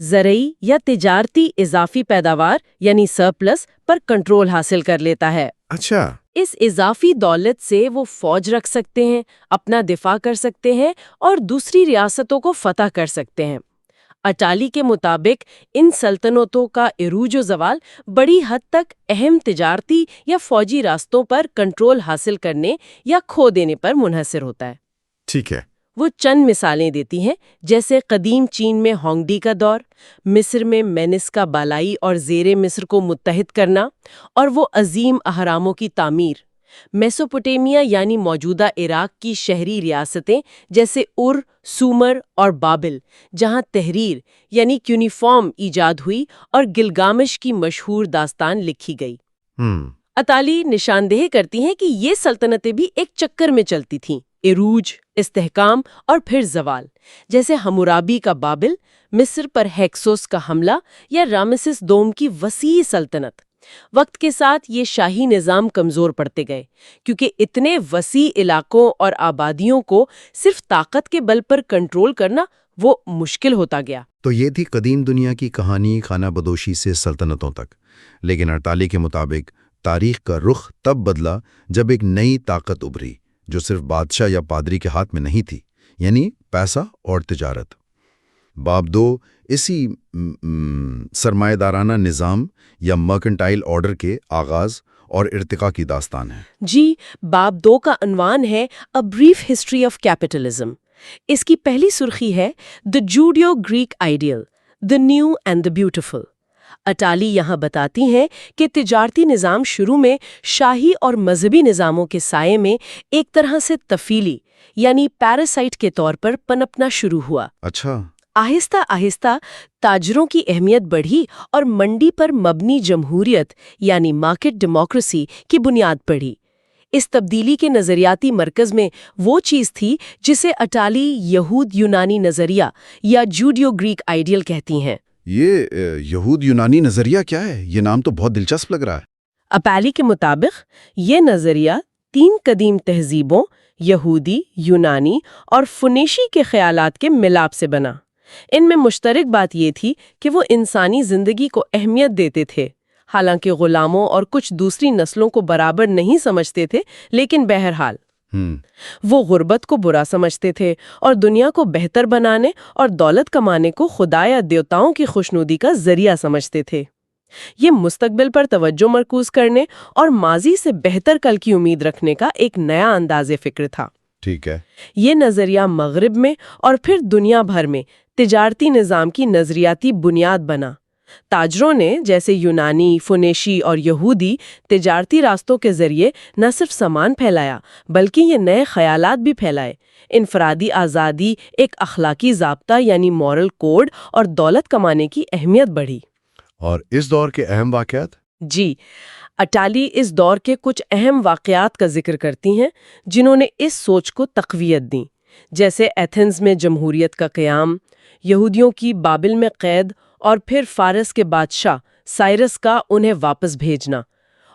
زرعی یا تجارتی اضافی پیداوار یعنی سرپلس پر کنٹرول حاصل کر لیتا ہے۔ اچھا، اس اضافی دولت سے وہ فوج رکھ سکتے ہیں، اپنا دفاع کر سکتے ہیں اور دوسری ریاستوں کو فتح کر سکتے ہیں۔ اٹالی کے مطابق ان سلطنتوں کا عروج و زوال بڑی حد تک اہم تجارتی یا فوجی راستوں پر کنٹرول حاصل کرنے یا کھو دینے پر منحصر ہوتا ہے۔ ٹھیک ہے۔ وہ چند مثالیں دیتی ہیں، جیسے قدیم چین میں ہانگڈی کا دور، مصر میں مینس کا بالائی اور زیر مصر کو متحد کرنا، اور وہ عظیم اہراموں کی تعمیر۔ میسوپوٹیمیا یعنی موجودہ عراق کی شہری ریاستیں جیسے سومر اور بابل، جہاں تحریر یعنی یونیفارم ایجاد ہوئی اور گلگامش کی مشہور داستان لکھی گئی۔ اطالی نشاندہی کرتی ہیں کہ یہ سلطنتیں بھی ایک چکر میں چلتی تھیں، عروج، استحکام اور پھر زوال، جیسے حمورابی کا بابل، مصر پر ہیکسوس کا حملہ یا رامسس دوم کی وسیع سلطنت۔ وقت کے ساتھ یہ شاہی نظام کمزور پڑتے گئے، کیونکہ اتنے وسیع علاقوں اور آبادیوں کو صرف طاقت کے بل پر کنٹرول کرنا وہ مشکل ہوتا گیا۔ تو یہ تھی قدیم دنیا کی کہانی، خانہ بدوشی سے سلطنتوں تک۔ لیکن اٹالی کے مطابق تاریخ کا رخ تب بدلا جب ایک نئی طاقت ابھری، جو صرف بادشاہ یا پادری کے ہاتھ میں نہیں تھی، یعنی پیسہ اور تجارت۔ باب 2 اسی سرمایہ دارانہ نظام یا مرکنٹائل آرڈر کے آغاز اور ارتقاء کی داستان ہے۔ جی، باب 2 کا عنوان ہے A Brief History of Capitalism۔ اس کی پہلی سرخی ہے The Judeo-Greek Ideal, the New and the Beautiful۔ Italy یہاں بتاتی ہیں کہ تجارتی نظام شروع میں شاہی اور مذہبی نظاموں کے سائے میں ایک طرح سے طفیلی یعنی پیراسائٹ کے طور پر پنپنا شروع ہوا۔ اچھا۔ آہستہ آہستہ تاجروں کی اہمیت بڑھی اور منڈی پر مبنی جمہوریت یعنی مارکیٹ ڈیموکریسی کی بنیاد پڑی۔ اس تبدیلی کے نظریاتی مرکز میں وہ چیز تھی جسے اٹالی یہود یونانی نظریہ یا جوڈیو گریک آئیڈیل کہتی ہیں۔ یہ یہود یونانی نظریہ کیا ہے؟ یہ نام تو بہت دلچسپ لگ رہا ہے۔ اپالی کے مطابق یہ نظریہ 3 قدیم تہذیبوں یہودی، یونانی اور فنیشی کے خیالات کے ملاپ سے بنا۔ ان میں مشترک بات یہ تھی کہ وہ انسانی زندگی کو اہمیت دیتے تھے، حالانکہ غلاموں اور کچھ دوسری نسلوں کو برابر نہیں سمجھتے تھے، لیکن بہرحال وہ غربت کو برا سمجھتے تھے اور دنیا کو بہتر بنانے اور دولت کمانے کو خدا یا دیوتاؤں کی خوشنودی کا ذریعہ سمجھتے تھے۔ یہ مستقبل پر توجہ مرکوز کرنے اور ماضی سے بہتر کل کی امید رکھنے کا ایک نیا انداز فکر تھا۔ ٹھیک ہے۔ یہ نظریہ مغرب میں اور پھر دنیا بھر میں تجارتی نظام کی نظریاتی بنیاد بنا۔ تاجروں نے جیسے یونانی، فنیشی اور یہودی تجارتی راستوں کے ذریعے نہ صرف سامان پھیلایا بلکہ یہ نئے خیالات بھی پھیلائے۔ انفرادی آزادی، ایک اخلاقی ضابطہ یعنی مورل کوڈ اور دولت کمانے کی اہمیت بڑھی۔ اور اس دور کے اہم واقعات؟ جی، اٹالی اس دور کے کچھ اہم واقعات کا ذکر کرتی ہیں جنہوں نے اس سوچ کو تقویت دی، جیسے ایتھنز میں جمہوریت کا قیام، یہودیوں کی بابل میں قید اور پھر فارس کے بادشاہ سائرس کا انہیں واپس بھیجنا،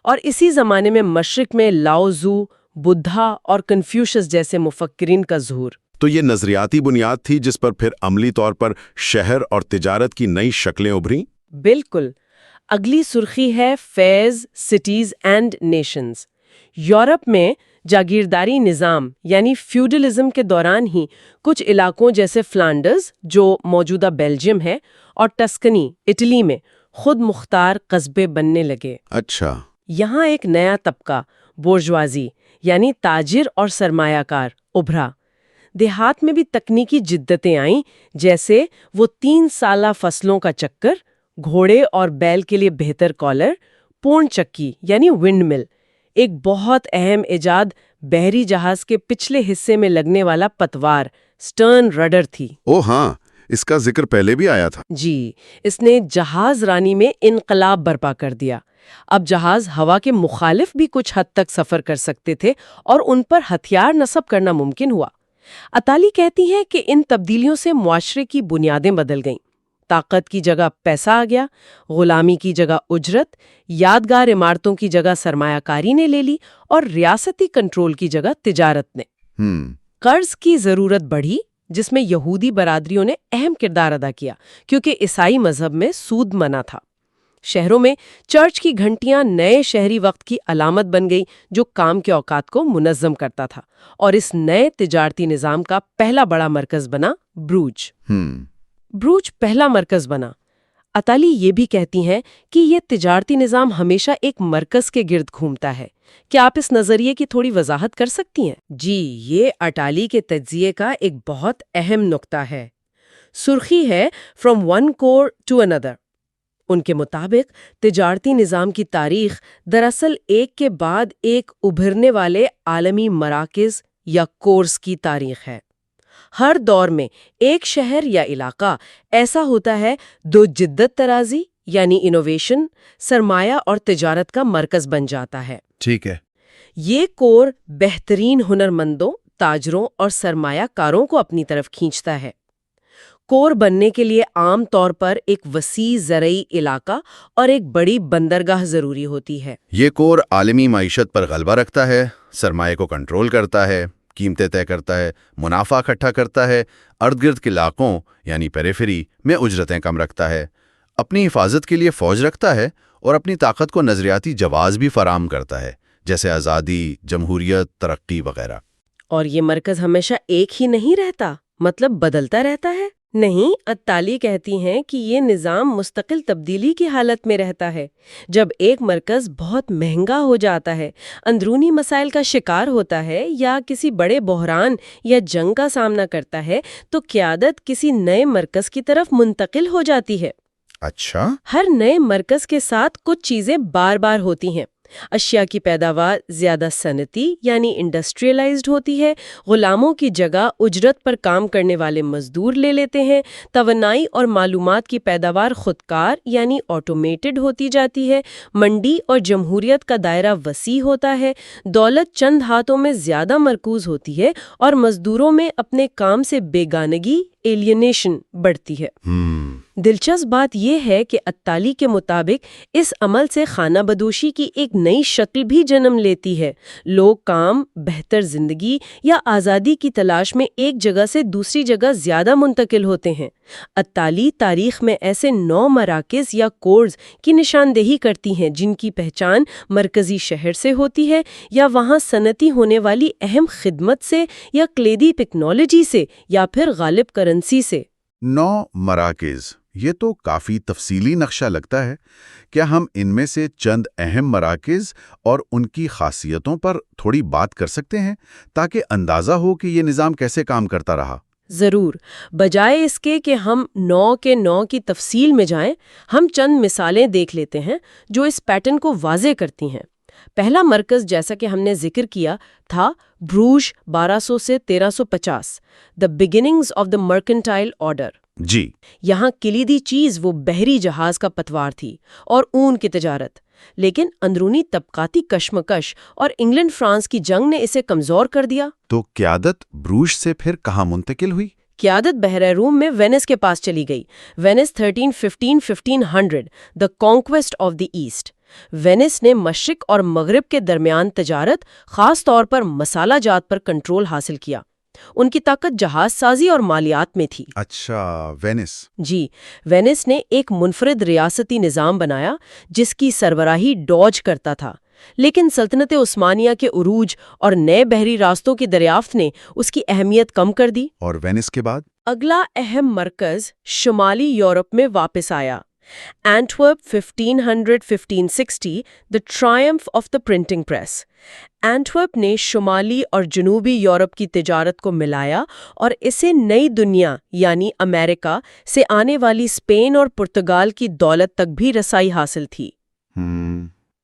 اور اسی زمانے میں مشرق میں لاؤزو، بدھا اور کنفیوشس جیسے مفکرین کا ظہور۔ تو یہ نظریاتی بنیاد تھی جس پر پھر عملی طور پر شہر اور تجارت کی نئی شکلیں ابھریں؟ بالکل۔ اگلی سرخی ہے phase, cities and nations. Europe میں جاگیرداری نظام یعنی فیوڈلزم کے دوران ہی کچھ علاقوں جیسے فلانڈرز جو موجودہ بیلجیم ہے اور ٹسکنی اٹلی میں خود مختار قصبے بننے لگے۔ اچھا۔ یہاں ایک نیا طبقہ بورژوازی یعنی تاجر اور سرمایہ کار ابھرا۔ دیہات میں بھی تکنیکی جدتیں آئیں، جیسے وہ 3 سالہ فصلوں کا چکر، گھوڑے اور بیل کے لیے بہتر کالر، پون چکی یعنی ونڈ مل، ایک بہت اہم ایجاد بحری جہاز کے پچھلے حصے میں لگنے والا پتوار سٹرن رڈر تھی۔ او ہاں، اس کا ذکر پہلے بھی آیا تھا۔ جی، اس نے جہاز رانی میں انقلاب برپا کر دیا۔ اب جہاز ہوا کے مخالف بھی کچھ حد تک سفر کر سکتے تھے اور ان پر ہتھیار نصب کرنا ممکن ہوا۔ اطالی کہتی ہیں کہ ان تبدیلیوں سے معاشرے کی بنیادیں بدل گئیں۔ طاقت کی جگہ پیسہ آ گیا، غلامی کی جگہ اجرت، یادگار عمارتوں کی جگہ سرمایہ کاری نے لے لی اور ریاستی کنٹرول کی جگہ تجارت نے۔ قرض کی ضرورت بڑھی، جس میں یہودی برادریوں نے اہم کردار ادا کیا کیونکہ عیسائی مذہب میں سود منع تھا۔ شہروں میں چرچ کی گھنٹیاں نئے شہری وقت کی علامت بن گئی جو کام کے اوقات کو منظم کرتا تھا، اور اس نئے تجارتی نظام کا پہلا بڑا مرکز بنا بروج۔ بروج پہلا مرکز بنا۔ اطالی یہ بھی کہتی ہیں کہ یہ تجارتی نظام ہمیشہ ایک مرکز کے گرد گھومتا ہے۔ کیا آپ اس نظریے کی تھوڑی وضاحت کر سکتی ہیں؟ جی، یہ اٹالی کے تجزیے کا ایک بہت اہم نقطہ ہے۔ سرخی ہے فرام ون کور ٹو اندر۔ ان کے مطابق تجارتی نظام کی تاریخ دراصل ایک کے بعد ایک ابھرنے والے عالمی مراکز یا کورس کی تاریخ ہے۔ ہر دور میں ایک شہر یا علاقہ ایسا ہوتا ہے جو جدت ترازی یعنی انوویشن، سرمایہ اور تجارت کا مرکز بن جاتا ہے۔ ٹھیک ہے۔ یہ کور بہترین ہنرمندوں، تاجروں اور سرمایہ کاروں کو اپنی طرف کھینچتا ہے۔ کور بننے کے لیے عام طور پر ایک وسیع زرعی علاقہ اور ایک بڑی بندرگاہ ضروری ہوتی ہے۔ یہ کور عالمی معیشت پر غلبہ رکھتا ہے، سرمایہ کو کنٹرول کرتا ہے، قیمتیں طے کرتا ہے، منافع اکٹھا کرتا ہے، ارد گرد کے علاقوں یعنی پیریفری میں اجرتیں کم رکھتا ہے، اپنی حفاظت کے لیے فوج رکھتا ہے اور اپنی طاقت کو نظریاتی جواز بھی فراہم کرتا ہے، جیسے آزادی، جمہوریت، ترقی وغیرہ۔ اور یہ مرکز ہمیشہ ایک ہی نہیں رہتا، مطلب بدلتا رہتا ہے؟ نہیں، اطالی کہتی ہیں کہ یہ نظام مستقل تبدیلی کی حالت میں رہتا ہے۔ جب ایک مرکز بہت مہنگا ہو جاتا ہے، اندرونی مسائل کا شکار ہوتا ہے یا کسی بڑے بحران یا جنگ کا سامنا کرتا ہے تو قیادت کسی نئے مرکز کی طرف منتقل ہو جاتی ہے۔ اچھا، ہر نئے مرکز کے ساتھ کچھ چیزیں بار بار ہوتی ہیں۔ اشیاء کی پیداوار زیادہ صنعتی یعنی انڈسٹریلائزڈ ہوتی ہے، غلاموں کی جگہ اجرت پر کام کرنے والے مزدور لے لیتے ہیں، توانائی اور معلومات کی پیداوار خودکار یعنی آٹومیٹڈ ہوتی جاتی ہے، منڈی اور جمہوریت کا دائرہ وسیع ہوتا ہے، دولت چند ہاتھوں میں زیادہ مرکوز ہوتی ہے اور مزدوروں میں اپنے کام سے بیگانگی ایلینیشن بڑھتی ہے۔ دلچسپ بات یہ ہے کہ اطالی کے مطابق اس عمل سے خانہ بدوشی کی ایک نئی شکل بھی جنم لیتی ہے۔ لوگ کام، بہتر زندگی یا آزادی کی تلاش میں ایک جگہ سے دوسری جگہ زیادہ منتقل ہوتے ہیں۔ اطالی تاریخ میں ایسے 9 مراکز یا کورز کی نشاندہی کرتی ہیں جن کی پہچان مرکزی شہر سے ہوتی ہے یا وہاں صنعتی ہونے والی اہم خدمت سے یا کلیدی ٹیکنالوجی سے یا پھر غالب کرنسی سے۔ 9 مراکز، یہ تو کافی تفصیلی نقشہ لگتا ہے۔ کیا ہم ان میں سے چند اہم مراکز اور ان کی خاصیتوں پر تھوڑی بات کر سکتے ہیں تاکہ اندازہ ہو کہ یہ نظام کیسے کام کرتا رہا؟ ضرور۔ بجائے اس کے کہ ہم 9 کی تفصیل میں جائیں، ہم چند مثالیں دیکھ لیتے ہیں جو اس پیٹرن کو واضح کرتی ہیں۔ پہلا مرکز جیسا کہ ہم نے ذکر کیا تھا بروج 1200 سے 1350، the beginnings of the mercantile order۔ جی، یہاں کلیدی چیز وہ بحری جہاز کا پتوار تھی اور اون کی تجارت، لیکن اندرونی طبقاتی کشمکش اور انگلینڈ فرانس کی جنگ نے اسے کمزور کر دیا۔ تو قیادت بروج سے پھر کہاں منتقل ہوئی؟ قیادت بحر روم میں وینس کے پاس چلی گئی۔ Venice 1315 the conquest of the East۔ Venice نے مشرق اور مغرب کے درمیان تجارت، خاص طور پر مسالہ جات پر کنٹرول حاصل کیا۔ ان کی طاقت جہاز سازی اور مالیات میں تھی۔ اچھا، وینس۔ جی، وینس نے ایک منفرد ریاستی نظام بنایا جس کی سربراہی ڈوج کرتا تھا، لیکن سلطنت عثمانیہ کے عروج اور نئے بحری راستوں کی دریافت نے اس کی اہمیت کم کر دی۔ اور وینس کے بعد؟ اگلا اہم مرکز شمالی یورپ میں واپس آیا۔ Antwerp 1500-1560 the triumph of the printing press۔ Antwerp نے شمالی اور جنوبی یورپ کی تجارت کو ملایا اور اسے نئی دنیا یعنی امریکہ سے آنے والی اسپین اور پرتگال کی دولت تک بھی رسائی حاصل تھی۔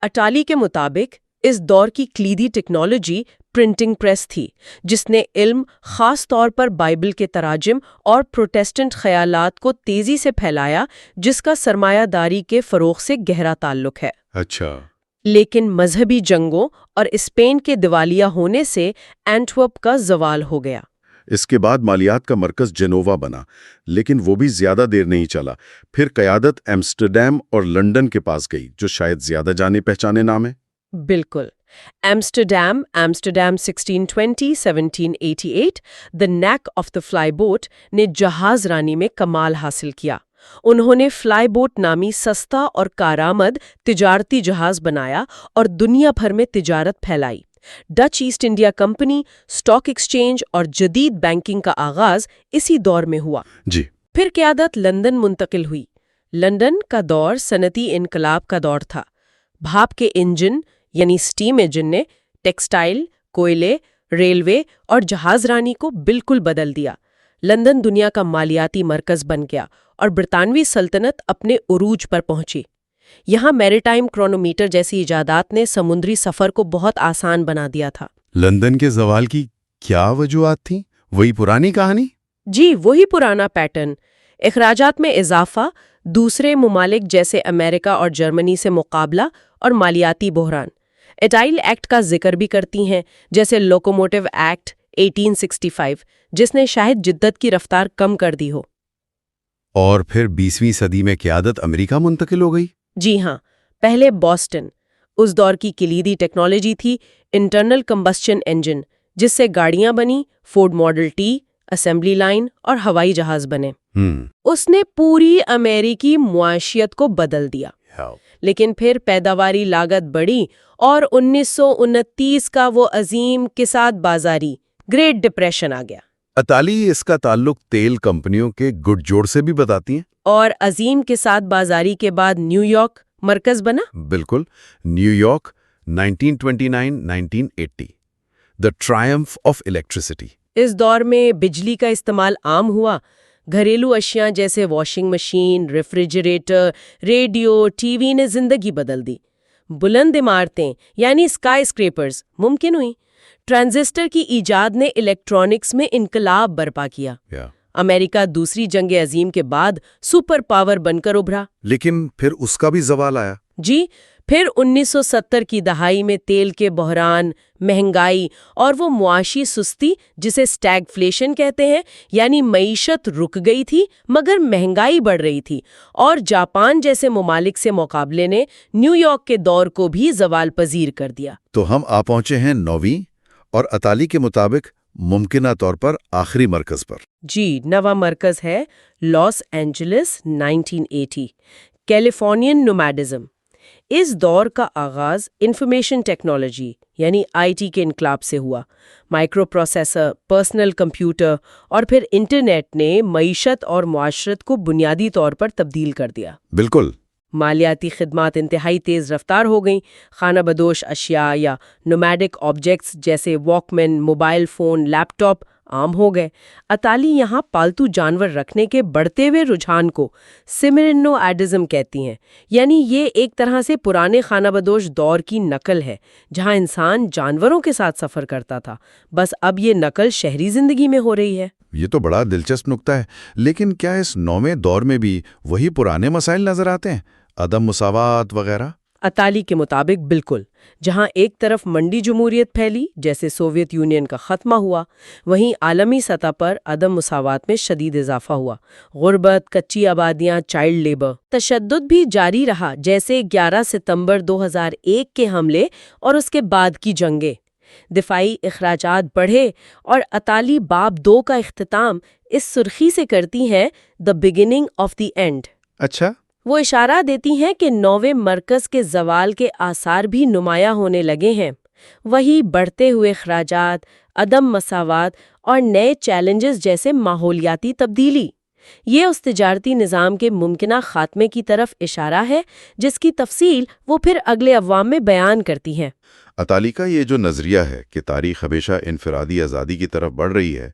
اٹالی کے مطابق اس دور کی کلیدی ٹیکنالوجی پرنٹنگ پریس تھی، جس نے علم، خاص طور پر بائبل کے تراجم اور پروٹیسٹنٹ خیالات کو تیزی سے پھیلایا، جس کا سرمایہ داری کے فروغ سے گہرا تعلق ہے۔ اچھا، لیکن مذہبی جنگوں اور اسپین کے دیوالیہ ہونے سے اینٹورپ کا زوال ہو گیا۔ اس کے بعد مالیات کا مرکز جنووا بنا، لیکن وہ بھی زیادہ دیر نہیں چلا۔ پھر قیادت ایمسٹرڈیم اور لنڈن کے پاس گئی، جو شاید زیادہ جانے پہچانے نام ہے۔ بالکل۔ Amsterdam 1620 1788 the neck of the fly boat نے جہاز رانی میں کمال حاصل کیا۔ انہوں نے فلائی بوٹ نامی سستا اور کارآمد تجارتی جہاز بنایا اور دنیا بھر میں تجارت پھیلائی۔ Dutch East India company, stock exchange اور جدید بینکنگ کا آغاز اسی دور میں ہوا۔ جی۔ پھر قیادت لندن منتقل ہوئی۔ لندن کا دور صنعتی انقلاب کا دور تھا۔ بھاپ کے انجن یعنی سٹیم انجن نے ٹیکسٹائل، کوئلے، ریلوے اور جہاز رانی کو بالکل بدل دیا۔ لندن دنیا کا مالیاتی مرکز بن گیا اور برطانوی سلطنت اپنے عروج پر پہنچی۔ یہاں میریٹائم کرونومیٹر جیسی ایجادات نے سمندری سفر کو بہت آسان بنا دیا تھا۔ لندن کے زوال کی کیا وجوہات تھیں؟ وہی پرانی کہانی؟ جی، وہی پرانا پیٹرن۔ اخراجات میں اضافہ، دوسرے ممالک جیسے امریکہ اور جرمنی سے مقابلہ، اور مالیاتی بحران۔ ایٹائل ایکٹ کا ذکر بھی کرتی ہیں، جیسے لوکوموٹیو ایکٹ 1865، جس نے شاید جدت کی رفتار کم کر دی ہو۔ اور پھر 20ویں صدی میں قیادت امریکہ منتقل ہو گئی؟ جی ہاں، پہلے بوسٹن۔ اس دور کی کلیدی ٹیکنالوجی تھی انٹرنل کمبسچن انجن، جس سے گاڑیاں بنی، Ford model T, assembly line اور ہوائی جہاز بنے۔ اس نے پوری امریکی معاشیت کو بدل دیا۔ لیکن پھر پیداواری لاگت بڑھی اور 1929 کا وہ عظیم کساد بازاری گریٹ ڈپریشن آ گیا۔ اطالی اس کا تعلق تیل کمپنیوں کے گٹ جوڑ سے بھی بتاتی ہیں؟ اور عظیم کساد بازاری کے بعد نیو یارک مرکز بنا؟ بالکل، New York 1929-1980، the triumph of electricity. اس دور میں بجلی کا استعمال عام ہوا۔ گھریلو اشیاء جیسے washing machine, refrigerator, radio, T V نے زندگی بدل دی۔ بلند عمارتیں یعنی اسکائی اسکریپرز ممکن ہوئیں۔ ٹرانزسٹر کی ایجاد نے الیکٹرونکس میں انقلاب برپا کیا۔ امریکہ دوسری جنگ عظیم کے بعد سپر پاور بن کر ابھرا۔ لیکن پھر اس کا بھی زوال آیا۔ جی، پھر 1970 کی دہائی میں تیل کے بحران، مہنگائی اور وہ معاشی سستی جسے سٹیگفلیشن کہتے ہیں، یعنی معیشت رک گئی تھی مگر مہنگائی بڑھ رہی تھی، اور جاپان جیسے ممالک سے مقابلے نے نیو یارک کے دور کو بھی زوال پذیر کر دیا۔ تو ہم آ پہنچے ہیں 9ویں اور اطالی کے مطابق ممکنہ طور پر آخری مرکز پر۔ جی، نواں مرکز ہے لاس اینجلس 1980، کیلیفورنین نومیڈزم۔ اس دور کا آغاز انفارمیشن ٹیکنالوجی یعنی IT کے انقلاب سے ہوا۔ مائکرو پروسیسر، پرسنل کمپیوٹر اور پھر انٹرنیٹ نے معیشت اور معاشرت کو بنیادی طور پر تبدیل کر دیا۔ بالکل۔ مالیاتی خدمات انتہائی تیز رفتار ہو گئیں۔ خانہ بدوش اشیاء یا نومیڈک آبجیکٹس جیسے واک مین، موبائل فون، لیپ ٹاپ عام ہو گئے۔ اطالی یہاں پالتو جانور رکھنے کے بڑھتے ہوئے رجحان کو سیمرنو ایڈزم کہتی ہیں، یعنی یہ ایک طرح سے پرانے خانہ بدوش دور کی نقل ہے جہاں انسان جانوروں کے ساتھ سفر کرتا تھا، بس اب یہ نقل شہری زندگی میں ہو رہی ہے۔ یہ تو بڑا دلچسپ نکتہ ہے، لیکن کیا اس 9ویں دور میں بھی وہی پرانے مسائل نظر آتے ہیں؟ عدم مساوات وغیرہ؟ اطالی کے مطابق بالکل۔ جہاں ایک طرف منڈی جمہوریت پھیلی جیسے سوویت یونین کا خاتمہ ہوا، وہیں عالمی سطح پر عدم مساوات میں شدید اضافہ ہوا۔ غربت، کچی آبادیاں، چائلڈ لیبر، تشدد بھی جاری رہا، جیسے 11 ستمبر 2001 کے حملے اور اس کے بعد کی جنگیں۔ دفاعی اخراجات بڑھے اور اطالی باب 2 کا اختتام اس سرخی سے کرتی ہے "the beginning of the end". اچھا۔ وہ اشارہ دیتی ہیں کہ 9ویں مرکز کے زوال کے آثار بھی نمایاں ہونے لگے ہیں۔ وہی بڑھتے ہوئے اخراجات، عدم مساوات اور نئے چیلنجز جیسے ماحولیاتی تبدیلی۔ یہ اس تجارتی نظام کے ممکنہ خاتمے کی طرف اشارہ ہے جس کی تفصیل وہ پھر اگلے ابواب میں بیان کرتی ہیں۔ اطالی کا یہ جو نظریہ ہے کہ تاریخ ہمیشہ انفرادی آزادی کی طرف بڑھ رہی ہے،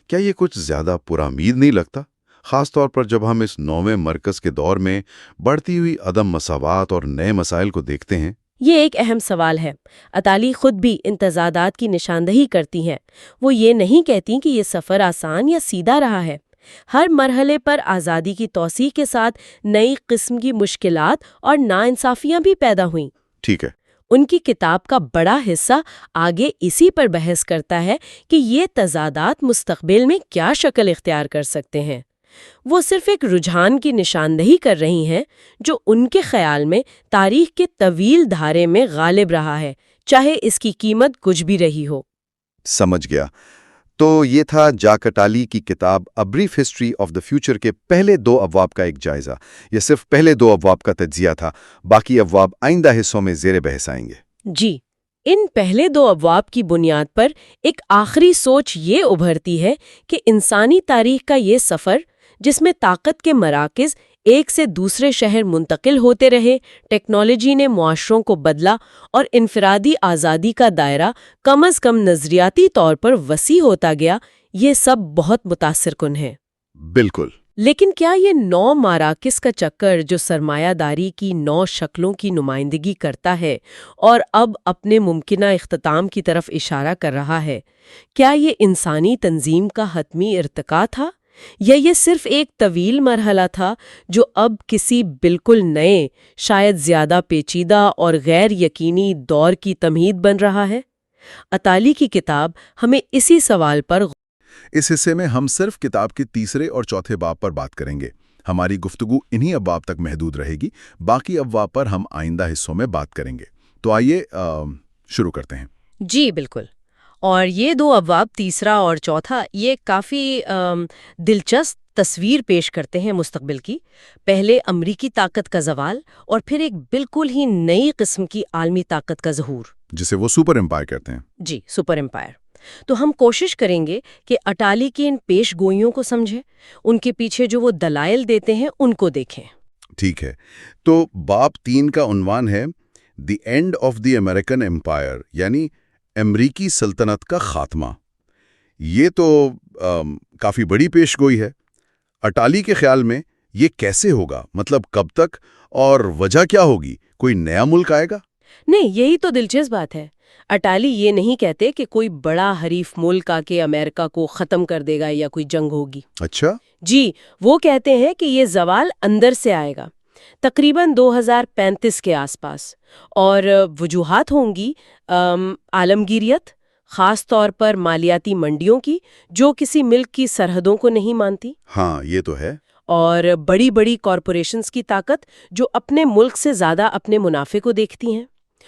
کیا یہ کچھ زیادہ پرامید نہیں لگتا؟ خاص طور پر جب ہم اس 9ویں مرکز کے دور میں بڑھتی ہوئی عدم مساوات اور نئے مسائل کو دیکھتے ہیں۔ یہ ایک اہم سوال ہے۔ اطالی خود بھی ان تضادات کی نشاندہی کرتی ہیں۔ وہ یہ نہیں کہتی کہ یہ سفر آسان یا سیدھا رہا ہے۔ ہر مرحلے پر آزادی کی توسیع کے ساتھ نئی قسم کی مشکلات اور ناانصافیاں بھی پیدا ہوئیں۔ ٹھیک ہے۔ ان کی کتاب کا بڑا حصہ آگے اسی پر بحث کرتا ہے کہ یہ تضادات مستقبل میں کیا شکل اختیار کر سکتے ہیں۔ وہ صرف ایک رجحان کی نشاندہی کر رہی ہیں جو ان کے خیال میں تاریخ کے طویل دھارے میں غالب رہا ہے، چاہے اس کی قیمت کچھ بھی رہی ہو۔ سمجھ گیا۔ تو یہ تھا جاک اٹالی کی کتاب a brief history of the future کے پہلے 2 ابواب کا ایک جائزہ۔ یہ صرف پہلے 2 ابواب کا تجزیہ تھا، باقی ابواب آئندہ حصوں میں زیر بحث آئیں گے۔ جی، ان پہلے 2 ابواب کی بنیاد پر ایک آخری سوچ یہ ابھرتی ہے کہ انسانی تاریخ کا یہ سفر، جس میں طاقت کے مراکز ایک سے دوسرے شہر منتقل ہوتے رہے، ٹیکنالوجی نے معاشروں کو بدلا اور انفرادی آزادی کا دائرہ کم از کم نظریاتی طور پر وسیع ہوتا گیا، یہ سب بہت متاثر کن ہے۔ بالکل۔ لیکن کیا یہ 9 مراکز کا چکر جو سرمایہ داری کی 9 شکلوں کی نمائندگی کرتا ہے اور اب اپنے ممکنہ اختتام کی طرف اشارہ کر رہا ہے، کیا یہ انسانی تنظیم کا حتمی ارتقا تھا، یا یہ صرف ایک طویل مرحلہ تھا جو اب کسی بالکل نئے، شاید زیادہ پیچیدہ اور غیر یقینی دور کی تمہید بن رہا ہے؟ اٹالی کی کتاب ہمیں اسی سوال پر اس حصے میں ہم صرف کتاب کے 3 اور 4 باب پر بات کریں گے۔ ہماری گفتگو انہی ابواب تک محدود رہے گی، باقی ابواب پر ہم آئندہ حصوں میں بات کریں گے۔ تو آئیے شروع کرتے ہیں۔ جی بالکل، اور یہ 2 ابواب 3 اور 4 یہ کافی دلچسپ تصویر پیش کرتے ہیں مستقبل کی۔ پہلے امریکی طاقت کا زوال اور پھر ایک بالکل ہی نئی قسم کی عالمی طاقت کا ظہور، جسے وہ سپر امپائر کہتے ہیں۔ جی، سپر امپائر۔ تو ہم کوشش کریں گے کہ اٹالی کی ان پیش گوئیوں کو سمجھیں، ان کے پیچھے جو وہ دلائل دیتے ہیں ان کو دیکھیں۔ ٹھیک ہے، تو باب 3 کا عنوان ہے the end of the American empire, یعنی امریکی سلطنت کا خاتمہ۔ یہ تو کافی بڑی پیش گوئی ہے۔ اٹالی کے خیال میں یہ کیسے ہوگا؟ مطلب کب تک اور وجہ کیا ہوگی؟ کوئی نیا ملک آئے گا؟ نہیں، یہی تو دلچسپ بات ہے۔ اٹالی یہ نہیں کہتے کہ کوئی بڑا حریف ملک آ کے امریکہ کو ختم کر دے گا یا کوئی جنگ ہوگی۔ اچھا، جی، وہ کہتے ہیں کہ یہ زوال اندر سے آئے گا، تقریباً 2035 کے آس پاس، اور وجوہات ہوں گی عالمگیریت، خاص طور پر مالیاتی منڈیوں کی جو کسی ملک کی سرحدوں کو نہیں مانتی، ہاں یہ تو ہے، اور بڑی بڑی کارپوریشنز کی طاقت جو اپنے ملک سے زیادہ اپنے منافع کو دیکھتی ہیں،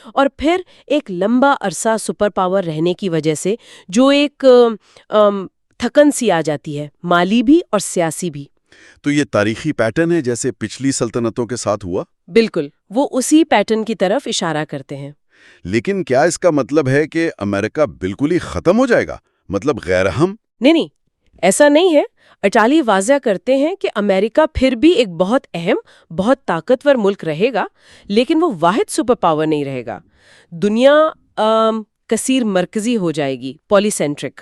اور پھر ایک لمبا عرصہ سپر پاور رہنے کی وجہ سے جو ایک تھکن سی آ جاتی ہے، مالی بھی اور سیاسی بھی۔ تو یہ تاریخی پیٹرن ہے جیسے پچھلی سلطنتوں کے ساتھ ہوا؟ بالکل، وہ اسی پیٹرن کی طرف اشارہ کرتے ہیں۔ لیکن کیا اس کا مطلب ہے کہ امریکہ بالکل ہی ختم ہو جائے گا، مطلب غیر اہم؟ نہیں، ایسا نہیں ہے۔ اٹالی واضح کرتے ہیں کہ امریکہ پھر بھی ایک بہت اہم، بہت طاقتور ملک رہے گا، لیکن وہ واحد سپر پاور نہیں رہے گا۔ دنیا کثیر مرکزی ہو جائے گی، پولی سینٹرک۔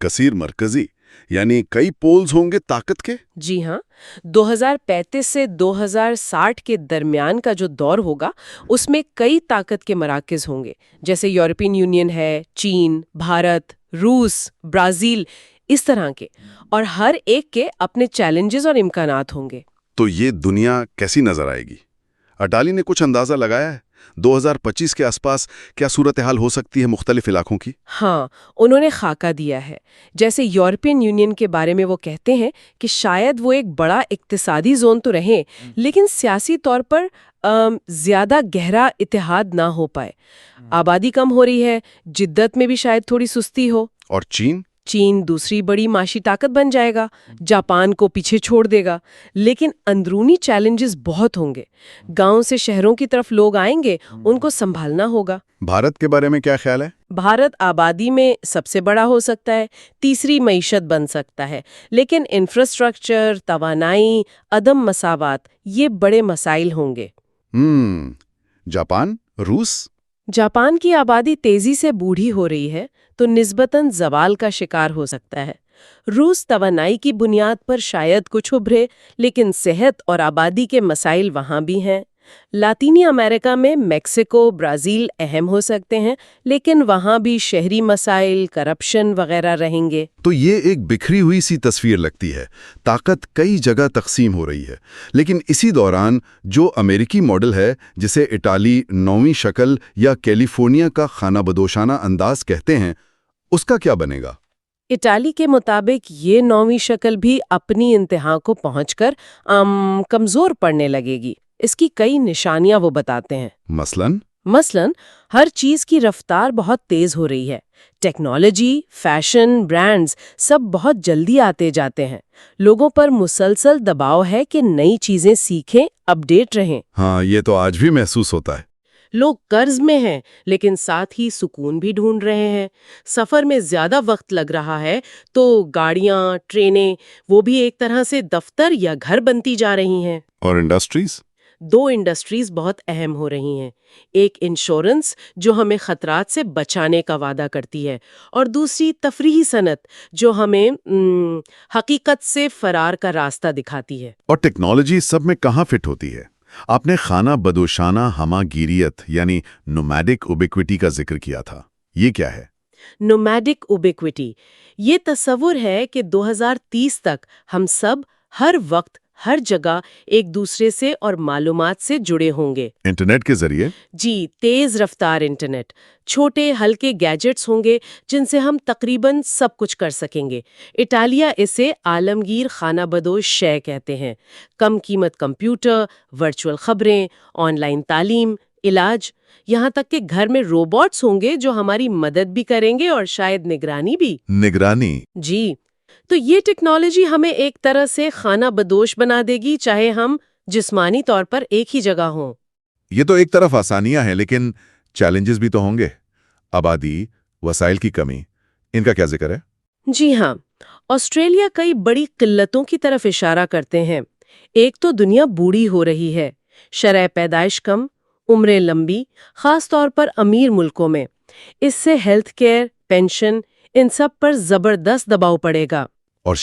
کثیر مرکزی یعنی کئی پولز ہوں گے طاقت کے؟ جی ہاں، 2035 سے 2060 کے درمیان کا جو دور ہوگا اس میں کئی طاقت کے مراکز ہوں گے، جیسے یورپین یونین ہے، چین، بھارت، روس، برازیل، اس طرح کے، اور ہر ایک کے اپنے چیلنجز اور امکانات ہوں گے۔ تو یہ دنیا کیسی نظر آئے گی؟ اٹالی نے کچھ اندازہ لگایا ہے 2025 کے آس پاس کیا صورتحال ہو سکتی ہے مختلف علاقوں کی؟ ہاں، انہوں نے خاکہ دیا ہے۔ جیسے یورپین یونین کے بارے میں وہ کہتے ہیں کہ شاید وہ ایک بڑا اقتصادی زون تو رہے، لیکن سیاسی طور پر زیادہ گہرا اتحاد نہ ہو پائے۔ آبادی کم ہو رہی ہے، جدت میں بھی شاید تھوڑی سستی ہو۔ اور چین دوسری بڑی معاشی طاقت بن جائے گا، جاپان کو پیچھے چھوڑ دے گا، لیکن اندرونی چیلنجز بہت ہوں گے۔ گاؤں سے شہروں کی طرف لوگ آئیں گے، ان کو سنبھالنا ہوگا۔ بھارت کے بارے میں کیا خیال ہے؟ بھارت آبادی میں سب سے بڑا ہو سکتا ہے، تیسری معیشت بن سکتا ہے، لیکن انفراسٹرکچر، توانائی، عدم مساوات، یہ بڑے مسائل ہوں گے۔ جاپان، روس؟ جاپان کی آبادی تیزی سے بوڑھی ہو رہی ہے تو نسبتاً زوال کا شکار ہو سکتا ہے۔ روس توانائی کی بنیاد پر شاید کچھ ابھرے، لیکن صحت اور آبادی کے مسائل وہاں بھی ہیں۔ لاطینی امریکہ میں میکسیکو، برازیل اہم ہو سکتے ہیں، لیکن وہاں بھی شہری مسائل، کرپشن وغیرہ رہیں گے۔ تو یہ ایک بکھری ہوئی سی تصویر لگتی ہے، طاقت کئی جگہ تقسیم ہو رہی ہے، لیکن اسی دوران جو امریکی ماڈل ہے جسے اٹالی 9ویں شکل یا کیلیفورنیا کا خانہ بدوشانہ انداز کہتے ہیں، اس کا کیا بنے گا؟ اٹالی کے مطابق یہ نویں شکل بھی اپنی انتہا کو پہنچ کر کمزور پڑنے لگے گی۔ اس کی کئی نشانیاں وہ بتاتے ہیں۔ مثلاً ہر چیز کی رفتار بہت تیز ہو رہی ہے۔ ٹیکنالوجی، فیشن، برانڈز سب بہت جلدی آتے جاتے ہیں۔ لوگوں پر مسلسل دباؤ ہے کہ نئی چیزیں سیکھیں، اپڈیٹ رہیں۔ ہاں، یہ تو آج بھی محسوس ہوتا ہے۔ لوگ قرض میں ہیں لیکن ساتھ ہی سکون بھی ڈھونڈ رہے ہیں۔ سفر میں زیادہ وقت لگ رہا ہے تو گاڑیاں، ٹرینیں وہ بھی ایک طرح سے دفتر یا گھر بنتی جا رہی ہیں۔ اور انڈسٹریز؟ 2 انڈسٹریز بہت اہم ہو رہی ہیں۔ ایک انشورنس جو ہمیں خطرات سے بچانے کا وعدہ کرتی ہے، اور دوسری تفریحی صنعت جو ہمیں حقیقت سے فرار کا راستہ دکھاتی ہے۔ اور ٹیکنالوجی سب میں کہاں فٹ ہوتی ہے؟ آپ نے خانہ بدوشانہ ہمہ گیریت یعنی نومیڈک اوبیکوٹی کا ذکر کیا تھا، یہ کیا ہے؟ نومیڈک اوبیکوٹی یہ تصور ہے کہ 2030 تک ہم سب ہر وقت ہر جگہ ایک دوسرے سے اور معلومات سے جڑے ہوں گے۔ انٹرنیٹ کے ذریعے؟ جی، تیز رفتار انٹرنیٹ، چھوٹے ہلکے گیجٹس ہوں گے جن سے ہم تقریباً سب کچھ کر سکیں گے۔ اٹالیا اسے عالمگیر خانہ بدوش شے کہتے ہیں۔ کم قیمت کمپیوٹر، ورچوئل خبریں، آن لائن تعلیم، علاج، یہاں تک کہ گھر میں روبوٹس ہوں گے جو ہماری مدد بھی کریں گے اور شاید نگرانی بھی۔ نگرانی؟ جی، تو یہ ٹیکنالوجی ہمیں ایک طرح سے خانہ بدوش بنا دے گی، چاہے ہم جسمانی طور پر ایک ہی جگہ ہوں۔ یہ تو ایک طرف آسانیاں ہیں، لیکن چیلنجز بھی تو ہوں گے۔ آبادی، وسائل کی کمی، ان کا کیا ذکر ہے؟ جی ہاں، آسٹریلیا کئی بڑی قلتوں کی طرف اشارہ کرتے ہیں۔ ایک تو دنیا بوڑھی ہو رہی ہے، شرح پیدائش کم، عمریں لمبی، خاص طور پر امیر ملکوں میں۔ اس سے ہیلتھ کیئر، پینشن، ان سب پر زبردست دباؤ پڑے گا۔ اور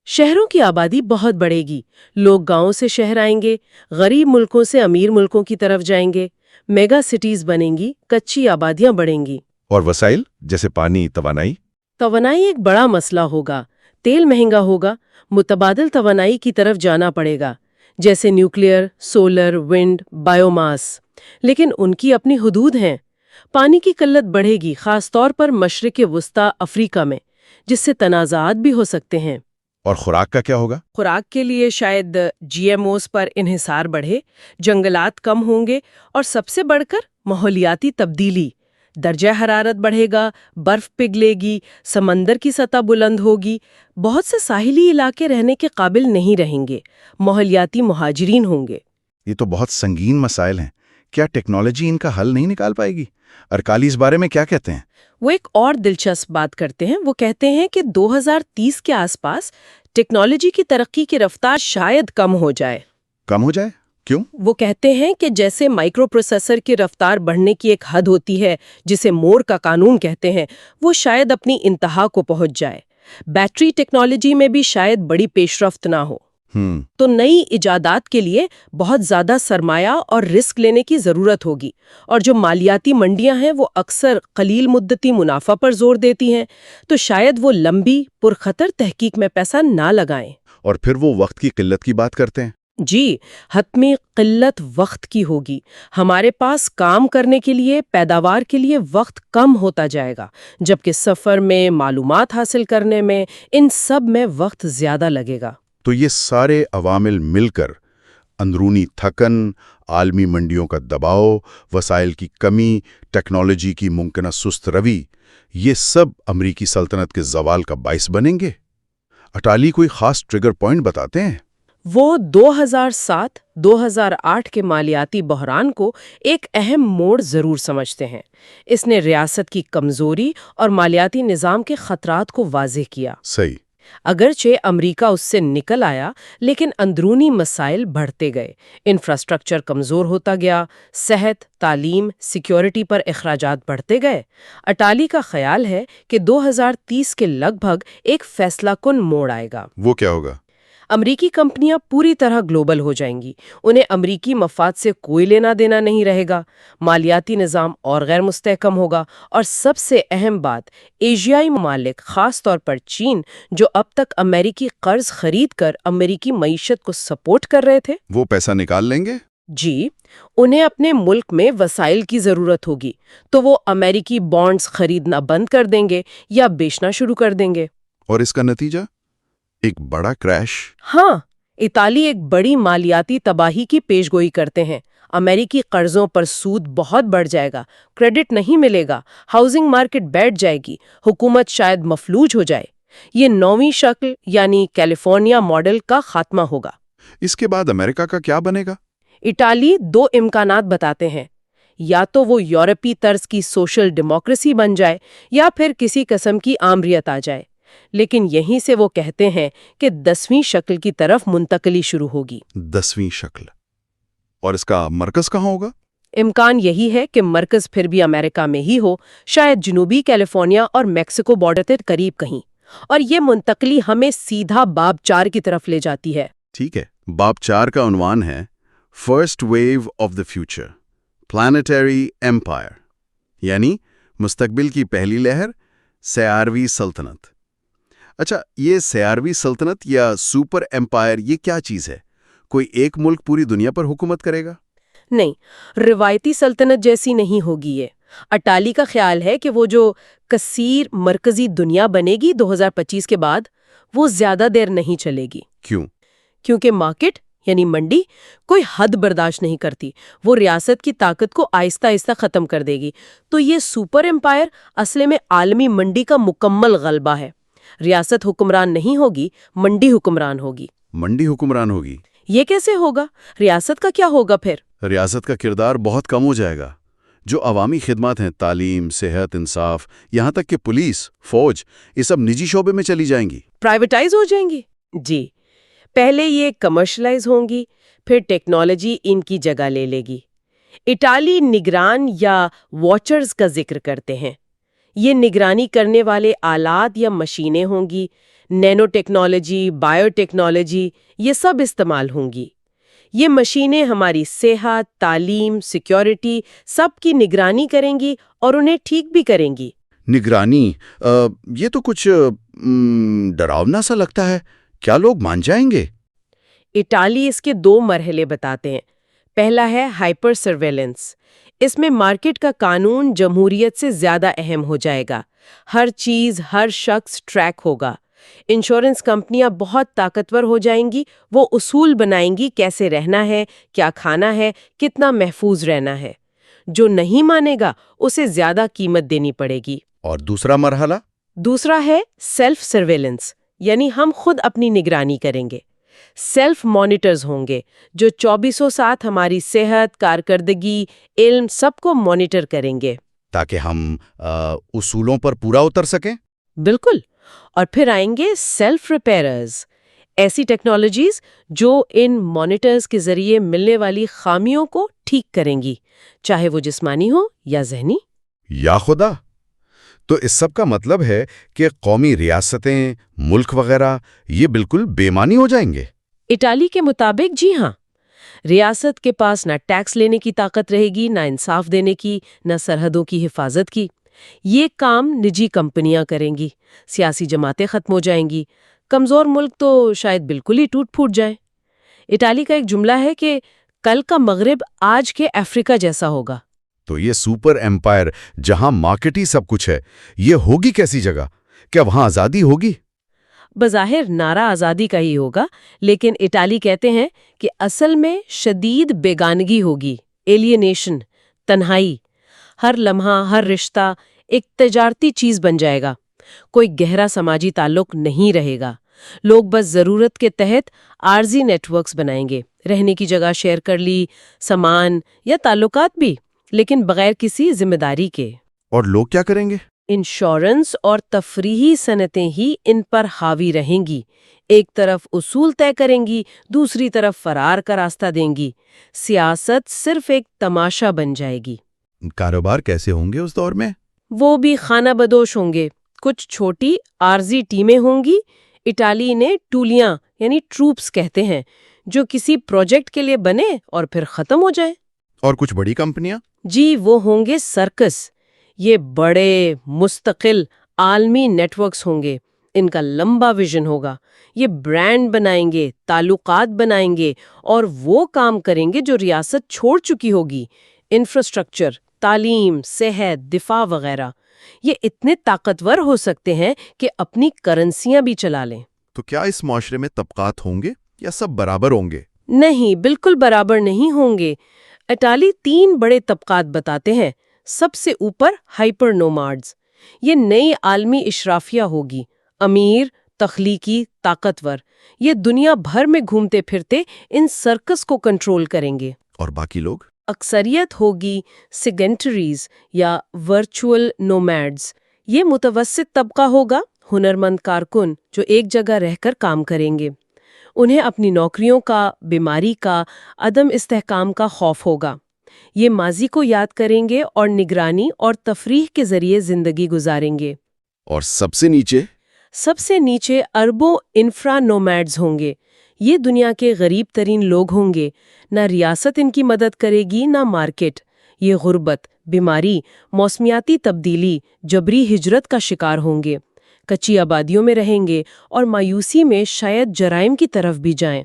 شہروں کی آبادی بہت بڑھے گی، لوگ گاؤں سے شہر آئیں گے، غریب ملکوں سے امیر ملکوں کی طرف جائیں گے، میگا سٹیز بنیں گی، کچی آبادیاں بڑھیں گی۔ اور وسائل جیسے پانی، توانائی ایک بڑا مسئلہ ہوگا۔ تیل مہنگا ہوگا، متبادل توانائی کی طرف جانا پڑے گا، جیسے نیوکلیئر، سولر، ونڈ، بایو ماس۔ لیکن ان کی اپنی حدود ہیں۔ پانی کی قلت بڑھے گی، خاص طور پر مشرق وسطی افریقہ میں، جس سے تنازعات بھی ہو سکتے ہیں۔ اور خوراک کا کیا ہوگا؟ خوراک کے لیے شاید جی ایم اوز پر انحصار بڑھے، جنگلات کم ہوں گے، اور سب سے بڑھ کر ماحولیاتی تبدیلی۔ درجہ حرارت بڑھے گا، برف پگھلے گی، سمندر کی سطح بلند ہوگی، بہت سے ساحلی علاقے رہنے کے قابل نہیں رہیں گے، ماحولیاتی مہاجرین ہوں گے۔ یہ تو بہت سنگین مسائل ہیں۔ کیا ٹیکنالوجی ان کا حل نہیں نکال پائے گی؟ ارکالی اس بارے میں کیا کہتے ہیں؟ وہ ایک اور دلچسپ بات کرتے ہیں۔ وہ کہتے ہیں کہ 2030 کے آس پاس ٹیکنالوجی کی ترقی کی رفتار شاید کم ہو جائے۔ کم ہو جائے؟ کیوں؟ وہ کہتے ہیں کہ جیسے مائکرو پروسیسر کی رفتار بڑھنے کی ایک حد ہوتی ہے جسے مور کا قانون کہتے ہیں، وہ شاید اپنی انتہا کو پہنچ جائے۔ بیٹری ٹیکنالوجی میں بھی شاید بڑی پیش رفت نہ ہو۔ تو نئی ایجادات کے لیے بہت زیادہ سرمایہ اور رسک لینے کی ضرورت ہوگی، اور جو مالیاتی منڈیاں ہیں وہ اکثر قلیل مدتی منافع پر زور دیتی ہیں، تو شاید وہ لمبی پرخطر تحقیق میں پیسہ نہ لگائیں۔ اور پھر وہ وقت کی قلت کی بات کرتے ہیں۔ جی، حتمی قلت وقت کی ہوگی۔ ہمارے پاس کام کرنے کے لیے، پیداوار کے لیے وقت کم ہوتا جائے گا، جبکہ سفر میں، معلومات حاصل کرنے میں، ان سب میں وقت زیادہ لگے گا۔ تو یہ سارے عوامل مل کر اندرونی تھکن، عالمی منڈیوں کا دباؤ، وسائل کی کمی، ٹیکنالوجی کی ممکنہ سست روی، یہ سب امریکی سلطنت کے زوال کا باعث بنیں گے۔ اٹالی کوئی خاص ٹریگر پوائنٹ بتاتے ہیں؟ وہ 2007-2008 کے مالیاتی بحران کو ایک اہم موڑ ضرور سمجھتے ہیں۔ اس نے ریاست کی کمزوری اور مالیاتی نظام کے خطرات کو واضح کیا۔ صحیح۔ اگرچہ امریکہ اس سے نکل آیا، لیکن اندرونی مسائل بڑھتے گئے، انفراسٹرکچر کمزور ہوتا گیا، صحت، تعلیم، سیکیورٹی پر اخراجات بڑھتے گئے۔ اٹالی کا خیال ہے کہ 2030 کے لگ بھگ ایک فیصلہ کن موڑ آئے گا۔ وہ کیا ہوگا؟ امریکی کمپنیاں پوری طرح گلوبل ہو جائیں گی، انہیں امریکی مفاد سے کوئی لینا دینا نہیں رہے گا، مالیاتی نظام اور غیر مستحکم ہوگا، اور سب سے اہم بات، ایشیائی ممالک خاص طور پر چین، جو اب تک امریکی قرض خرید کر امریکی معیشت کو سپورٹ کر رہے تھے، وہ پیسہ نکال لیں گے؟ جی، انہیں اپنے ملک میں وسائل کی ضرورت ہوگی تو وہ امریکی بانڈز خریدنا بند کر دیں گے یا بیچنا شروع کر دیں گے۔ اور اس کا نتیجہ ایک بڑا کریش۔ ہاں، اطالی ایک بڑی مالیاتی تباہی کی پیشگوئی کرتے ہیں۔ امریکی قرضوں پر سود بہت بڑھ جائے گا، کریڈٹ نہیں ملے گا، ہاؤسنگ مارکیٹ بیٹھ جائے گی، حکومت شاید مفلوج ہو جائے۔ یہ نویں شکل یعنی کیلیفورنیا ماڈل کا خاتمہ ہوگا۔ اس کے بعد امریکہ کا کیا بنے گا؟ اٹالی دو امکانات بتاتے ہیں، یا تو وہ یورپی طرز کی سوشل ڈیموکریسی بن جائے یا پھر کسی قسم کی آمریت آ جائے، لیکن یہیں سے وہ کہتے ہیں کہ 10ویں شکل کی طرف منتقلی شروع ہوگی۔ 10ویں شکل، اور اس کا مرکز کہاں ہوگا؟ امکان یہی ہے کہ مرکز پھر بھی امریکہ میں ہی ہو، شاید جنوبی کیلیفورنیا اور میکسیکو بارڈر کے قریب کہیں، اور یہ منتقلی ہمیں سیدھا باب 4 کی طرف لے جاتی ہے۔ ٹھیک ہے، باب 4 کا عنوان ہے first wave of the future, planetary empire, یعنی مستقبل کی پہلی لہر، سیاروی سلطنت۔ اچھا، یہ سیاروی سلطنت یا سپر ایمپائر یہ کیا چیز ہے؟ کوئی ایک ملک پوری دنیا پر حکومت کرے گا؟ نہیں، روایتی سلطنت جیسی نہیں ہوگی یہ۔ اٹالی کا خیال ہے کہ وہ جو کثیر مرکزی دنیا بنے گی 2025 کے بعد، وہ زیادہ دیر نہیں چلے گی۔ کیوں؟ کیونکہ مارکیٹ یعنی منڈی کوئی حد برداشت نہیں کرتی، وہ ریاست کی طاقت کو آہستہ آہستہ ختم کر دے گی۔ تو یہ سپر ایمپائر اصل میں عالمی منڈی کا مکمل غلبہ ہے۔ ریاست حکمران نہیں ہوگی، منڈی حکمران ہوگی۔ منڈی حکمران ہوگی؟ یہ کیسے ہوگا؟ ریاست کا کیا ہوگا پھر؟ ریاست کا کردار بہت کم ہو جائے گا۔ جو عوامی خدمات ہیں، تعلیم، صحت، انصاف، یہاں تک کہ پولیس، فوج، یہ سب نجی شعبے میں چلی جائیں گی، پرائیویٹائز ہو جائیں گی۔ جی، پہلے یہ کمرشلائز ہوں گی، پھر ٹیکنالوجی ان کی جگہ لے لے گی۔ اٹالی نگران یا واچرز کا ذکر کرتے ہیں۔ یہ نگرانی کرنے والے آلات یا مشینیں ہوں گی، نینو ٹیکنالوجی، بائیو ٹیکنالوجی، یہ سب استعمال ہوں گی۔ یہ مشینیں ہماری صحت، تعلیم، سیکیورٹی سب کی نگرانی کریں گی اور انہیں ٹھیک بھی کریں گی۔ نگرانی، یہ تو کچھ ڈراؤنا سا لگتا ہے، کیا لوگ مان جائیں گے؟ اٹالی اس کے 2 مرحلے بتاتے ہیں۔ پہلا ہے ہائپر سرویلنس۔ اس میں مارکیٹ کا قانون جمہوریت سے زیادہ اہم ہو جائے گا۔ ہر چیز، ہر شخص ٹریک ہوگا۔ انشورنس کمپنیاں بہت طاقتور ہو جائیں گی، وہ اصول بنائیں گی کیسے رہنا ہے، کیا کھانا ہے، کتنا محفوظ رہنا ہے۔ جو نہیں مانے گا اسے زیادہ قیمت دینی پڑے گی۔ اور دوسرا مرحلہ؟ دوسرا ہے سیلف سرویلنس، یعنی ہم خود اپنی نگرانی کریں گے۔ سیلف مانیٹرز ہوں گے جو 24/7 ہماری صحت، کارکردگی، علم سب کو مانیٹر کریں گے، تاکہ ہم اصولوں پر پورا اتر سکیں۔ بالکل۔ اور پھر آئیں گے سیلف ریپیررز، ایسی ٹیکنالوجیز جو ان مانیٹرز کے ذریعے ملنے والی خامیوں کو ٹھیک کریں گی، چاہے وہ جسمانی ہو یا ذہنی۔ یا خدا! تو اس سب کا مطلب ہے کہ قومی ریاستیں، ملک وغیرہ یہ بالکل بے معنی ہو جائیں گے؟ اٹالی کے مطابق جی ہاں، ریاست کے پاس نہ ٹیکس لینے کی طاقت رہے گی، نہ انصاف دینے کی، نہ سرحدوں کی حفاظت کی۔ یہ کام نجی کمپنیاں کریں گی، سیاسی جماعتیں ختم ہو جائیں گی، کمزور ملک تو شاید بالکل ہی ٹوٹ پھوٹ جائیں۔ اٹالی کا ایک جملہ ہے کہ کل کا مغرب آج کے افریقہ جیسا ہوگا۔ تو یہ سپر ایمپائر جہاں مارکیٹ ہی سب کچھ ہے، یہ ہوگی کیسی جگہ؟ کیا وہاں آزادی ہوگی؟ بظاہر نعرہ آزادی کا ہی ہوگا، لیکن اٹالی کہتے ہیں کہ اصل میں شدید بیگانگی ہوگی، ایلینیشن، تنہائی۔ ہر لمحہ، ہر رشتہ ایک تجارتی چیز بن جائے گا، کوئی گہرا سماجی تعلق نہیں رہے گا۔ لوگ بس ضرورت کے تحت عارضی نیٹ ورکس بنائیں گے، رہنے کی جگہ شیئر کر لی، سامان یا تعلقات بھی، لیکن بغیر کسی ذمہ داری کے۔ اور لوگ کیا کریں گے؟ انشورنس اور تفریحی صنعتیں ہی ان پر حاوی رہیں گی، ایک طرف اصول طے کریں گی، دوسری طرف فرار کا راستہ دیں گی۔ سیاست صرف ایک تماشا بن جائے گی۔ کاروبار کیسے ہوں گے اس دور میں؟ وہ بھی خانہ بدوش ہوں گے، کچھ چھوٹی عارضی ٹیمیں ہوں گی، اٹالی نے ٹولیاں یعنی ٹروپس کہتے ہیں، جو کسی پروجیکٹ کے لیے بنے اور پھر ختم ہو جائیں۔ اور کچھ بڑی کمپنیاں؟ جی، وہ ہوں گے سرکس۔ یہ بڑے مستقل عالمی نیٹ ورکس ہوں گے، ان کا لمبا ویژن ہوگا. یہ برانڈ بنائیں گے، تعلقات بنائیں گے اور وہ کام کریں گے جو ریاست چھوڑ چکی ہوگی. انفراسٹرکچر، تعلیم، صحت، دفاع وغیرہ. یہ اتنے طاقتور ہو سکتے ہیں کہ اپنی کرنسیاں بھی چلا لیں. تو کیا اس معاشرے میں طبقات ہوں گے یا سب برابر ہوں گے؟ نہیں، بالکل برابر نہیں ہوں گے. اٹالی 3 بڑے طبقات بتاتے ہیں. سب سے اوپر ہائپر نوماڈز. یہ نئی عالمی اشرافیہ ہوگی. امیر، تخلیقی، طاقتور. یہ دنیا بھر میں گھومتے پھرتے ان سرکس کو کنٹرول کریں گے. اور باقی لوگ؟ اکثریت ہوگی سیگنٹریز یا ورچوئل نومیڈز. یہ متوسط طبقہ ہوگا، ہنرمند کارکن جو ایک جگہ رہ کر کام کریں گے. انہیں اپنی نوکریوں کا، بیماری کا، عدم استحکام کا خوف ہوگا. یہ ماضی کو یاد کریں گے اور نگرانی اور تفریح کے ذریعے زندگی گزاریں گے. اور سب سے نیچے؟ سب سے نیچے اربوں انفرا نومیڈز ہوں گے. یہ دنیا کے غریب ترین لوگ ہوں گے. نہ ریاست ان کی مدد کرے گی نہ مارکیٹ. یہ غربت، بیماری، موسمیاتی تبدیلی، جبری ہجرت کا شکار ہوں گے. کچی آبادیوں میں رہیں گے اور مایوسی میں شاید جرائم کی طرف بھی جائیں.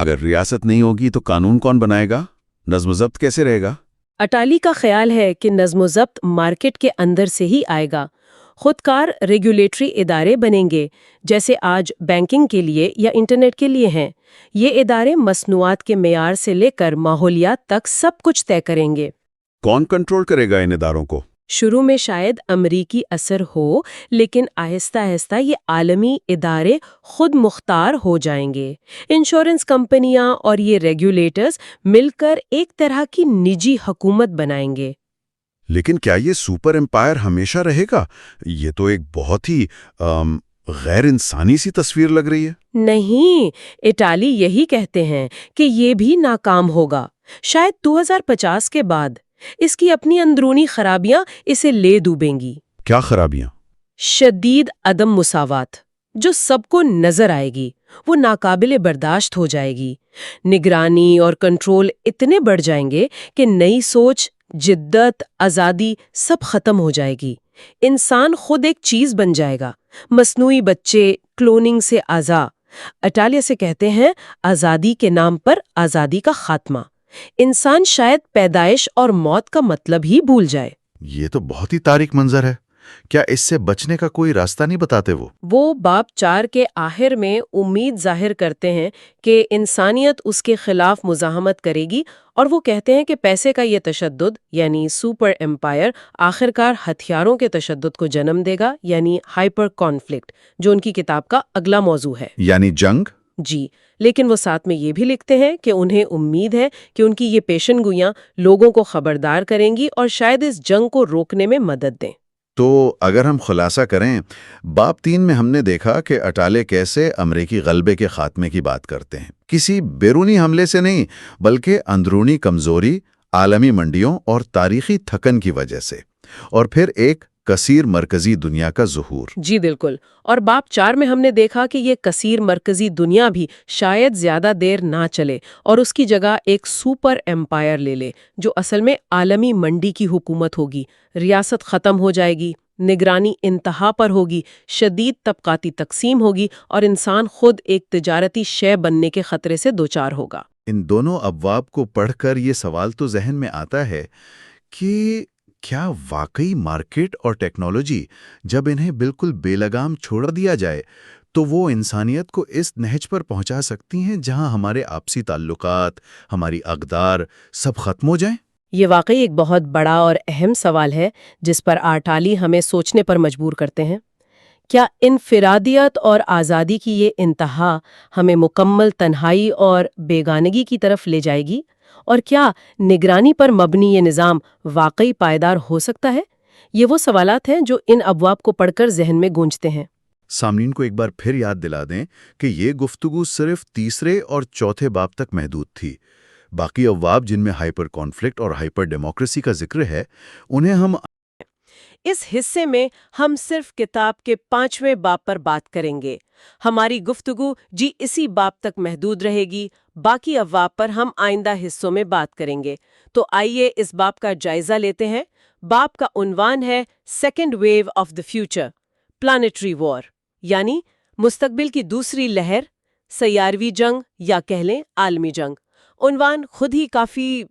اگر ریاست نہیں ہوگی تو قانون کون بنائے گا؟ نظم و ضبط کیسے رہے گا؟ اٹالی کا خیال ہے کہ نظم و ضبط مارکیٹ کے اندر سے ہی آئے گا. خودکار ریگولیٹری ادارے بنیں گے، جیسے آج بینکنگ کے لیے یا انٹرنیٹ کے لیے ہیں. یہ ادارے مصنوعات کے معیار سے لے کر ماحولیات تک سب کچھ طے کریں گے. کون کنٹرول کرے گا ان اداروں کو؟ شروع میں شاید امریکی اثر ہو، لیکن آہستہ آہستہ یہ عالمی ادارے خود مختار ہو جائیں گے. انشورنس کمپنیاں اور یہ ریگولیٹرز مل کر ایک طرح کی نجی حکومت بنائیں گے. لیکن کیا یہ سپر امپائر ہمیشہ رہے گا؟ یہ تو ایک بہت ہی غیر انسانی سی تصویر لگ رہی ہے. نہیں، اٹالی یہی کہتے ہیں کہ یہ بھی ناکام ہوگا. شاید 2050 کے بعد اس کی اپنی اندرونی خرابیاں اسے لے ڈوبیں گی. کیا خرابیاں؟ شدید عدم مساوات جو سب کو نظر آئے گی، وہ ناقابل برداشت ہو جائے گی. نگرانی اور کنٹرول اتنے بڑھ جائیں گے کہ نئی سوچ، جدت، آزادی سب ختم ہو جائے گی. انسان خود ایک چیز بن جائے گا، مصنوعی بچے، کلوننگ سے آزاد. اٹالیہ سے کہتے ہیں آزادی کے نام پر آزادی کا خاتمہ. انسان شاید پیدائش اور موت کا مطلب ہی بھول جائے. یہ تو بہت ہی تاریک منظر ہے. کیا اس سے بچنے کا کوئی راستہ نہیں بتاتے وہ باب 4 کے آخر میں امید ظاہر کرتے ہیں کہ انسانیت اس کے خلاف مزاحمت کرے گی، اور وہ کہتے ہیں کہ پیسے کا یہ تشدد یعنی سپر امپائر آخرکار ہتھیاروں کے تشدد کو جنم دے گا، یعنی ہائپر کانفلکٹ، جو ان کی کتاب کا اگلا موضوع ہے. یعنی جنگ؟ جی، لیکن وہ ساتھ میں یہ بھی لکھتے ہیں کہ انہیں امید ہے کہ ان کی یہ پیشن گوئیاں لوگوں کو خبردار کریں گی اور شاید اس جنگ کو روکنے میں مدد دیں. تو اگر ہم خلاصہ کریں، باب 3 میں ہم نے دیکھا کہ اٹالے کیسے امریکی غلبے کے خاتمے کی بات کرتے ہیں. کسی بیرونی حملے سے نہیں، بلکہ اندرونی کمزوری، عالمی منڈیوں اور تاریخی تھکن کی وجہ سے. اور پھر ایک کثیر مرکزی دنیا کا ظہور. جی بالکل. اور باب 4 میں ہم نے دیکھا کہ یہ کثیر مرکزی دنیا بھی شاید زیادہ دیر نہ چلے اور اس کی جگہ ایک سپر امپائر لے لے، جو اصل میں عالمی منڈی کی حکومت ہوگی. ریاست ختم ہو جائے گی، نگرانی انتہا پر ہوگی، شدید طبقاتی تقسیم ہوگی اور انسان خود ایک تجارتی شے بننے کے خطرے سے دوچار ہوگا. ان دونوں ابواب کو پڑھ کر یہ سوال تو ذہن میں آتا ہے کہ کیا واقعی مارکیٹ اور ٹیکنالوجی جب انہیں بالکل بے لگام چھوڑ دیا جائے تو وہ انسانیت کو اس نہج پر پہنچا سکتی ہیں جہاں ہمارے آپسی تعلقات، ہماری اقدار سب ختم ہو جائیں؟ یہ واقعی ایک بہت بڑا اور اہم سوال ہے جس پر اٹالی ہمیں سوچنے پر مجبور کرتے ہیں. کیا انفرادیت اور آزادی کی یہ انتہا ہمیں مکمل تنہائی اور بیگانگی کی طرف لے جائے گی؟ اور کیا نگرانی پر مبنی یہ نظام واقعی پائیدار ہو سکتا ہے؟ یہ وہ سوالات ہیں جو ان ابواب کو پڑھ کر ذہن میں گونجتے ہیں. سامعین کو ایک بار پھر یاد دلا دیں کہ یہ گفتگو صرف تیسرے اور چوتھے باب تک محدود تھی. باقی ابواب جن میں ہائپر کانفلکٹ اور ہائپر ڈیموکریسی کا ذکر ہے، انہیں ہم اس حصے میں ہم صرف کتاب کے 5ویں باب پر بات کریں گے. ہماری گفتگو اسی باب تک محدود رہے گی. باقی ابواب پر ہم آئندہ حصوں میں بات کریں گے. تو آئیے اس باب کا جائزہ لیتے ہیں. باب کا عنوان ہے second wave of the future, planetary war, یعنی مستقبل کی دوسری لہر، سیاروی جنگ یا کہہ لیں عالمی جنگ۔ عنوان خود ہی کافی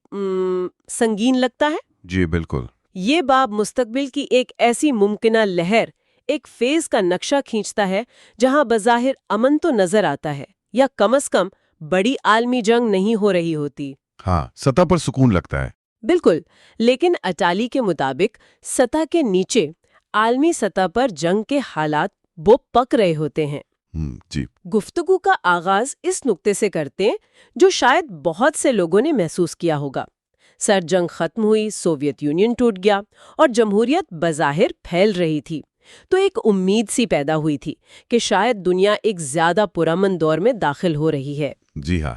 سنگین لگتا ہے۔ جی بالکل۔ یہ باب مستقبل کی ایک ایسی ممکنہ لہر، ایک فیز کا نقشہ کھینچتا ہے جہاں بظاہر امن تو نظر آتا ہے، یا کم از کم بڑی عالمی جنگ نہیں ہو رہی ہوتی۔ ہاں، سطح پر سکون لگتا ہے۔ بالکل، لیکن اٹالی کے مطابق سطح کے نیچے عالمی سطح پر جنگ کے حالات وہ پک رہے ہوتے ہیں۔ جی۔ گفتگو کا آغاز اس نقطے سے کرتے ہیں جو شاید بہت سے لوگوں نے محسوس کیا ہوگا۔ سرد جنگ ختم ہوئی، سوویت یونین ٹوٹ گیا اور جمہوریت بظاہر پھیل رہی تھی، تو ایک امید سی پیدا ہوئی تھی کہ شاید دنیا ایک زیادہ پرامن دور میں داخل ہو رہی ہے۔ جی ہاں،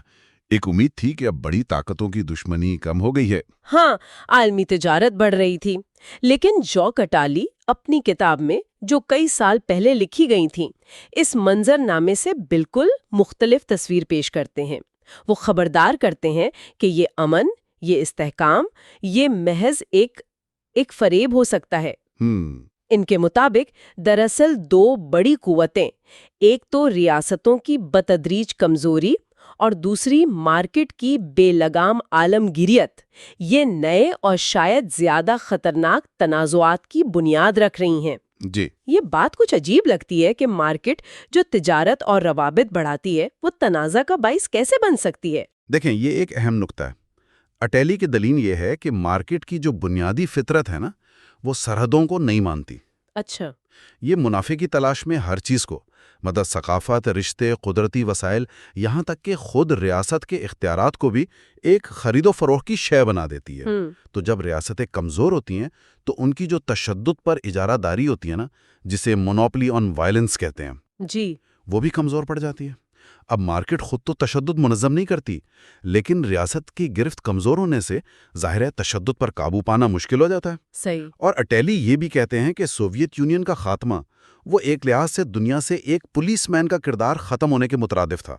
ایک امید تھی کہ اب بڑی طاقتوں کی دشمنی کم ہو گئی ہے۔ ہاں، عالمی تجارت بڑھ رہی تھی، لیکن جاک اٹالی اپنی کتاب میں جو کئی سال پہلے لکھی گئی تھیں، اس منظر نامے سے بالکل مختلف تصویر پیش کرتے ہیں۔ وہ خبردار کرتے ہیں کہ یہ امن، یہ استحکام، یہ محض ایک فریب ہو سکتا ہے۔ ان کے مطابق دراصل دو بڑی قوتیں، ایک تو ریاستوں کی بتدریج کمزوری اور دوسری مارکیٹ کی بے لگام عالمگیریت، یہ نئے اور شاید زیادہ خطرناک تنازعات کی بنیاد رکھ رہی ہیں۔ جی۔ یہ بات کچھ عجیب لگتی ہے کہ مارکیٹ جو تجارت اور روابط بڑھاتی ہے، وہ تنازع کا باعث کیسے بن سکتی ہے؟ دیکھیں، یہ ایک اہم نقطہ ہے۔ اٹیلی کی دلیل یہ ہے کہ مارکیٹ کی جو بنیادی فطرت ہے نا، وہ سرحدوں کو نہیں مانتی۔ اچھا۔ یہ منافع کی تلاش میں ہر چیز کو، مطلب ثقافت، رشتے، قدرتی وسائل، یہاں تک کہ خود ریاست کے اختیارات کو بھی ایک خرید و فروخت کی شے بنا دیتی ہے۔ تو جب ریاستیں کمزور ہوتی ہیں تو ان کی جو تشدد پر اجارہ داری ہوتی ہے نا، جسے مونوپلی آن وائلنس کہتے ہیں، جی، وہ بھی کمزور پڑ جاتی ہے۔ اب مارکیٹ خود تو تشدد منظم نہیں کرتی، لیکن ریاست کی گرفت کمزور ہونے سے ظاہر ہے تشدد پر قابو پانا مشکل ہو جاتا ہے۔ صحیح۔ اور اٹیلی یہ بھی کہتے ہیں کہ سوویت یونین کا خاتمہ وہ ایک لحاظ سے دنیا سے ایک پولیس مین کا کردار ختم ہونے کے مترادف تھا،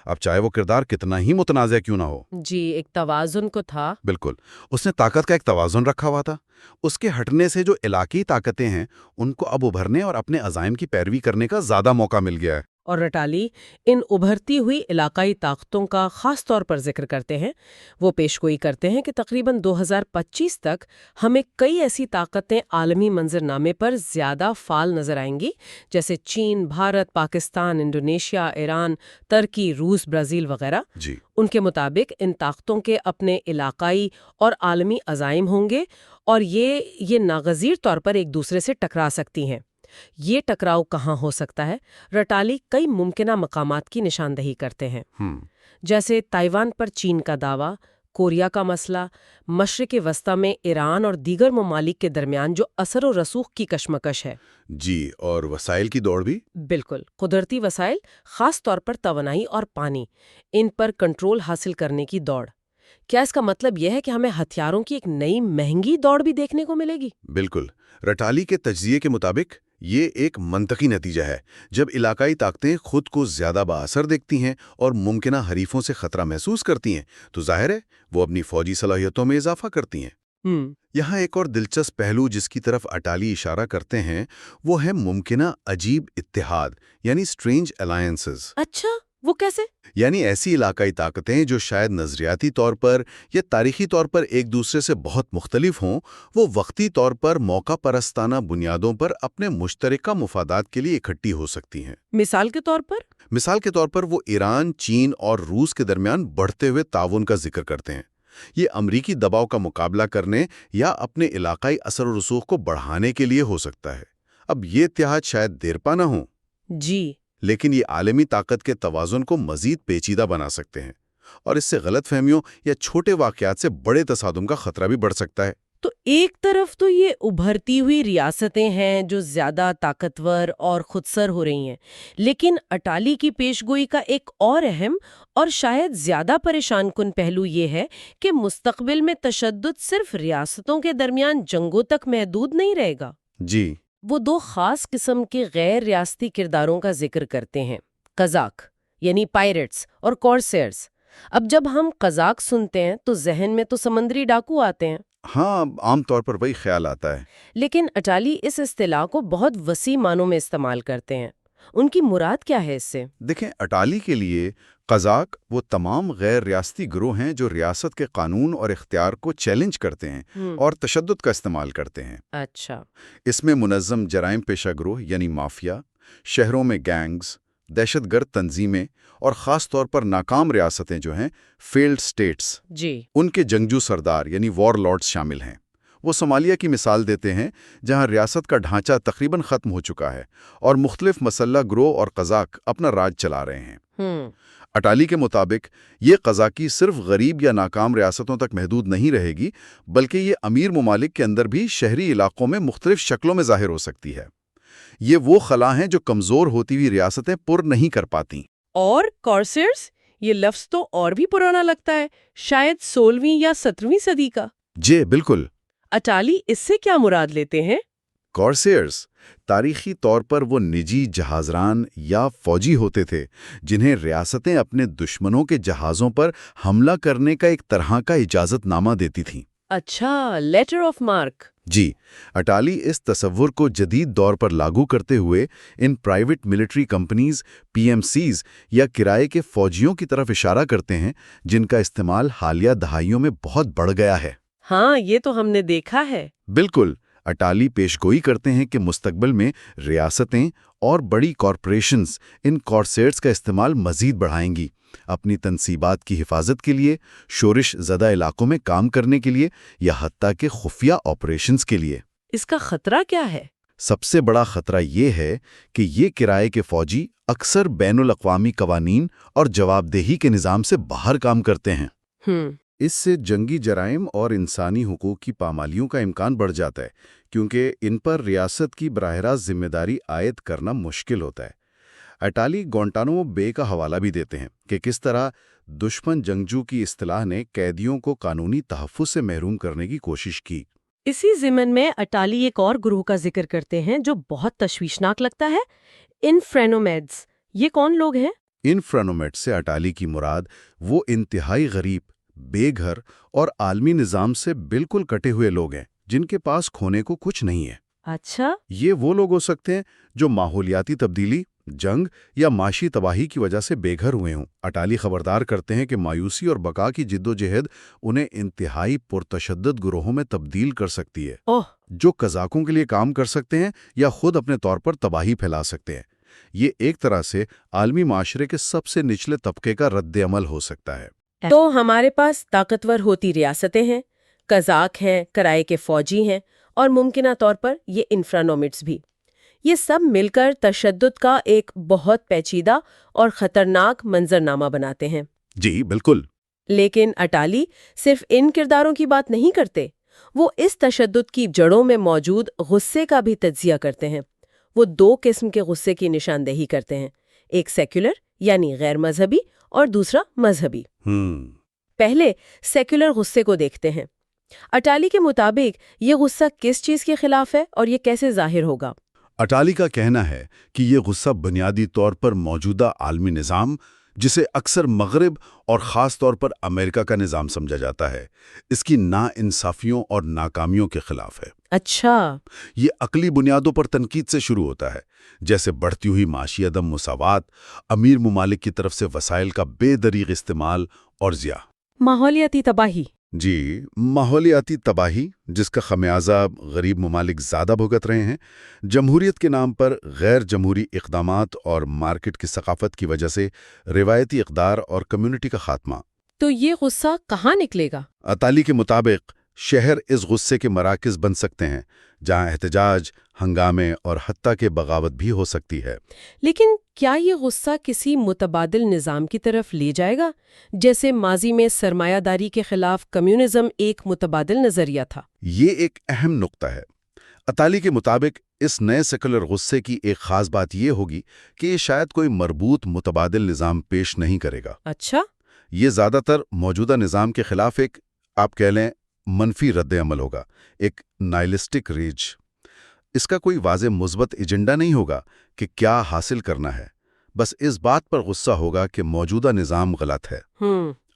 اب چاہے وہ کردار کتنا ہی متنازع کیوں نہ ہو۔ جی، ایک توازن کو تھا۔ بالکل، اس نے طاقت کا ایک توازن رکھا ہوا تھا۔ اس کے ہٹنے سے جو علاقائی طاقتیں ہیں ان کو اب ابھرنے اور اپنے عزائم کی پیروی کرنے کا زیادہ موقع مل گیا ہے۔ اور اٹالی ان ابھرتی ہوئی علاقائی طاقتوں کا خاص طور پر ذکر کرتے ہیں۔ وہ پیشگوئی کرتے ہیں کہ تقریباً 2025 تک ہمیں کئی ایسی طاقتیں عالمی منظرنامے پر زیادہ فعال نظر آئیں گی، جیسے چین، بھارت، پاکستان، انڈونیشیا، ایران، ترکی، روس، برازیل وغیرہ۔ جی۔ ان کے مطابق ان طاقتوں کے اپنے علاقائی اور عالمی عزائم ہوں گے اور یہ ناگزیر طور پر ایک دوسرے سے ٹکرا سکتی ہیں۔ یہ ٹکراؤ کہاں ہو سکتا ہے؟ رٹالی کئی ممکنہ مقامات کی نشاندہی کرتے ہیں، جیسے تائیوان پر چین کا دعویٰ، کوریا کا مسئلہ، مشرق وسطیٰ میں ایران اور دیگر ممالک کے درمیان جو اثر و رسوخ کی کشمکش ہے۔ جی، اور وسائل کی دوڑ بھی۔ بالکل، قدرتی وسائل، خاص طور پر توانائی اور پانی، ان پر کنٹرول حاصل کرنے کی دوڑ۔ کیا اس کا مطلب یہ ہے کہ ہمیں ہتھیاروں کی ایک نئی مہنگی دوڑ بھی دیکھنے کو ملے گی؟ بالکل، رٹالی کے تجزیے کے مطابق یہ ایک منطقی نتیجہ ہے۔ جب علاقائی طاقتیں خود کو زیادہ بااثر دیکھتی ہیں اور ممکنہ حریفوں سے خطرہ محسوس کرتی ہیں تو ظاہر ہے وہ اپنی فوجی صلاحیتوں میں اضافہ کرتی ہیں۔ یہاں ایک اور دلچسپ پہلو جس کی طرف اٹالی اشارہ کرتے ہیں وہ ہے ممکنہ عجیب اتحاد، یعنی اسٹرینج الائنسز۔ اچھا، وہ کیسے؟ یعنی ایسی علاقائی طاقتیں جو شاید نظریاتی طور پر یا تاریخی طور پر ایک دوسرے سے بہت مختلف ہوں، وہ وقتی طور پر موقع پرستانہ بنیادوں پر اپنے مشترکہ مفادات کے لیے اکٹھی ہو سکتی ہیں۔ مثال کے طور پر وہ ایران، چین اور روس کے درمیان بڑھتے ہوئے تعاون کا ذکر کرتے ہیں۔ یہ امریکی دباؤ کا مقابلہ کرنے یا اپنے علاقائی اثر و رسوخ کو بڑھانے کے لیے ہو سکتا ہے۔ اب یہ اتحاد شاید دیر پا نہ ہوں، جی، لیکن یہ عالمی طاقت کے توازن کو مزید پیچیدہ بنا سکتے ہیں، اور اس سے غلط فہمیوں یا چھوٹے واقعات سے بڑے تصادم کا خطرہ بھی بڑھ سکتا ہے۔ تو ایک طرف تو یہ ابھرتی ہوئی ریاستیں ہیں جو زیادہ طاقتور اور خودسر ہو رہی ہیں، لیکن اٹالی کی پیشگوئی کا ایک اور اہم اور شاید زیادہ پریشان کن پہلو یہ ہے کہ مستقبل میں تشدد صرف ریاستوں کے درمیان جنگوں تک محدود نہیں رہے گا۔ جی، وہ دو خاص قسم کے غیر ریاستی کرداروں کا ذکر کرتے ہیں، قزاق یعنی پائریٹس اور کورسیئرز۔ اب جب ہم قزاق سنتے ہیں تو ذہن میں تو سمندری ڈاکو آتے ہیں۔ ہاں، عام طور پر وہی خیال آتا ہے۔ لیکن اٹالی اس اصطلاح کو بہت وسیع معنوں میں استعمال کرتے ہیں۔ ان کی مراد کیا ہے اس سے؟ دیکھیں، اٹالی کے لیے قزاق وہ تمام غیر ریاستی گروہ ہیں جو ریاست کے قانون اور اختیار کو چیلنج کرتے ہیں اور تشدد کا استعمال کرتے ہیں۔ اچھا۔ اس میں منظم جرائم پیشہ گروہ یعنی مافیا، شہروں میں گینگز، دہشت گرد تنظیمیں اور خاص طور پر ناکام ریاستیں جو ہیں فیلڈ سٹیٹس، جی۔ ان کے جنگجو سردار یعنی وار لارڈز شامل ہیں۔ وہ صومالیہ کی مثال دیتے ہیں جہاں ریاست کا ڈھانچہ تقریباً ختم ہو چکا ہے اور مختلف مسلح گروہ اور قزاق اپنا راج چلا رہے ہیں۔ اٹالی کے مطابق یہ قزاقی صرف غریب یا ناکام ریاستوں تک محدود نہیں رہے گی، بلکہ یہ امیر ممالک کے اندر بھی شہری علاقوں میں مختلف شکلوں میں ظاہر ہو سکتی ہے۔ یہ وہ خلا ہیں جو کمزور ہوتی ہوئی ریاستیں پر نہیں کر پاتیں۔ اور کورسیئرز، یہ لفظ تو اور بھی پرانا لگتا ہے، شاید 16ویں یا 17ویں صدی کا۔ جی بالکل۔ اٹالی اس سے کیا مراد لیتے ہیں؟ کورسیئرز تاریخی طور پر وہ نجی جہازران یا فوجی ہوتے تھے جنہیں ریاستیں اپنے دشمنوں کے جہازوں پر حملہ کرنے کا ایک طرح کا اجازت نامہ دیتی تھیں۔ اچھا، لیٹر آف مارک۔ جی، اٹالی اس تصور کو جدید دور پر لاگو کرتے ہوئے ان private military companies, P M Cs یا کرائے کے فوجیوں کی طرف اشارہ کرتے ہیں جن کا استعمال حالیہ دہائیوں میں بہت بڑھ گیا ہے۔ ہاں، یہ تو ہم نے دیکھا ہے۔ بالکل۔ اٹالی پیشگوئی کرتے ہیں کہ مستقبل میں ریاستیں اور بڑی کارپوریشنز ان کورسیئرز کا استعمال مزید بڑھائیں گی، اپنی تنصیبات کی حفاظت کے لیے، شورش زدہ علاقوں میں کام کرنے کے لیے یا حتیٰ کہ خفیہ آپریشنز کے لیے۔ اس کا خطرہ کیا ہے؟ سب سے بڑا خطرہ یہ ہے کہ یہ کرائے کے فوجی اکثر بین الاقوامی قوانین اور جواب دہی کے نظام سے باہر کام کرتے ہیں۔ اس سے جنگی جرائم اور انسانی حقوق کی پامالیوں کا امکان بڑھ جاتا ہے، کیونکہ ان پر ریاست کی براہ راست ذمہ داری عائد کرنا مشکل ہوتا ہے۔ اٹالی گوانٹانامو بے کا حوالہ بھی دیتے ہیں کہ کس طرح دشمن جنگجو کی اصطلاح نے قیدیوں کو قانونی تحفظ سے محروم کرنے کی کوشش کی۔ اسی ضمن میں اٹالی ایک اور گروہ کا ذکر کرتے ہیں جو بہت تشویشناک لگتا ہے، انفرینومیڈز۔ یہ کون لوگ ہیں؟ انفرینومیڈ سے اٹالی کی مراد وہ انتہائی غریب، بے گھر اور عالمی نظام سے بالکل کٹے ہوئے لوگ ہیں جن کے پاس کھونے کو کچھ نہیں ہے۔ اچھا۔ یہ وہ لوگ ہو سکتے ہیں جو ماحولیاتی تبدیلی، جنگ یا معاشی تباہی کی وجہ سے بے گھر ہوئے ہوں۔ اٹالی خبردار کرتے ہیں کہ مایوسی اور بقا کی جدوجہد انہیں انتہائی پرتشدد گروہوں میں تبدیل کر سکتی ہے، جو قزاقوں کے لیے کام کر سکتے ہیں یا خود اپنے طور پر تباہی پھیلا سکتے ہیں۔ یہ ایک طرح سے عالمی معاشرے کے سب سے نچلے طبقے کا رد عمل ہو سکتا ہے۔ تو ہمارے پاس طاقتور ہوتی ریاستیں ہیں، قزاق ہیں، کرائے کے فوجی ہیں، اور ممکنہ طور پر یہ انفرانومڈز بھی۔ یہ سب مل کر تشدد کا ایک بہت پیچیدہ اور خطرناک منظرنامہ بناتے ہیں۔ جی بالکل۔ لیکن اٹالی صرف ان کرداروں کی بات نہیں کرتے، وہ اس تشدد کی جڑوں میں موجود غصے کا بھی تجزیہ کرتے ہیں۔ وہ دو قسم کے غصے کی نشاندہی کرتے ہیں، ایک سیکولر یعنی غیر مذہبی اور دوسرا مذہبی۔ پہلے سیکولر غصے کو دیکھتے ہیں۔ اٹالی کے مطابق یہ غصہ کس چیز کے خلاف ہے اور یہ کیسے ظاہر ہوگا؟ اٹالی کا کہنا ہے کہ یہ غصہ بنیادی طور پر موجودہ عالمی نظام، جسے اکثر مغرب اور خاص طور پر امریکہ کا نظام سمجھا جاتا ہے، اس کی ناانصافیوں اور ناکامیوں کے خلاف ہے۔ اچھا۔ یہ عقلی بنیادوں پر تنقید سے شروع ہوتا ہے، جیسے بڑھتی ہوئی معاشی عدم مساوات، امیر ممالک کی طرف سے وسائل کا بے دریغ استعمال اور ضیاع۔ ماحولیاتی تباہی۔ جی، ماحولیاتی تباہی جس کا خمیازہ غریب ممالک زیادہ بھگت رہے ہیں، جمہوریت کے نام پر غیر جمہوری اقدامات اور مارکیٹ کی ثقافت کی وجہ سے روایتی اقدار اور کمیونٹی کا خاتمہ۔ تو یہ غصہ کہاں نکلے گا؟ اٹالی کے مطابق شہر اس غصے کے مراکز بن سکتے ہیں، جہاں احتجاج، ہنگامے اور حتیٰ کہ بغاوت بھی ہو سکتی ہے۔ لیکن کیا یہ غصہ کسی متبادل نظام کی طرف لے جائے گا، جیسے ماضی میں سرمایہ داری کے خلاف کمیونزم ایک متبادل نظریہ تھا؟ یہ ایک اہم نقطہ ہے۔ اٹالی کے مطابق اس نئے سیکولر غصے کی ایک خاص بات یہ ہوگی کہ یہ شاید کوئی مربوط متبادل نظام پیش نہیں کرے گا۔ اچھا۔ یہ زیادہ تر موجودہ نظام کے خلاف ایک، آپ کہہ لیں، منفی رد عمل ہوگا، ایک نائلسٹک ریج۔ اس کا کوئی واضح مثبت ایجنڈا نہیں ہوگا کہ کیا حاصل کرنا ہے، بس اس بات پر غصہ ہوگا کہ موجودہ نظام غلط ہے۔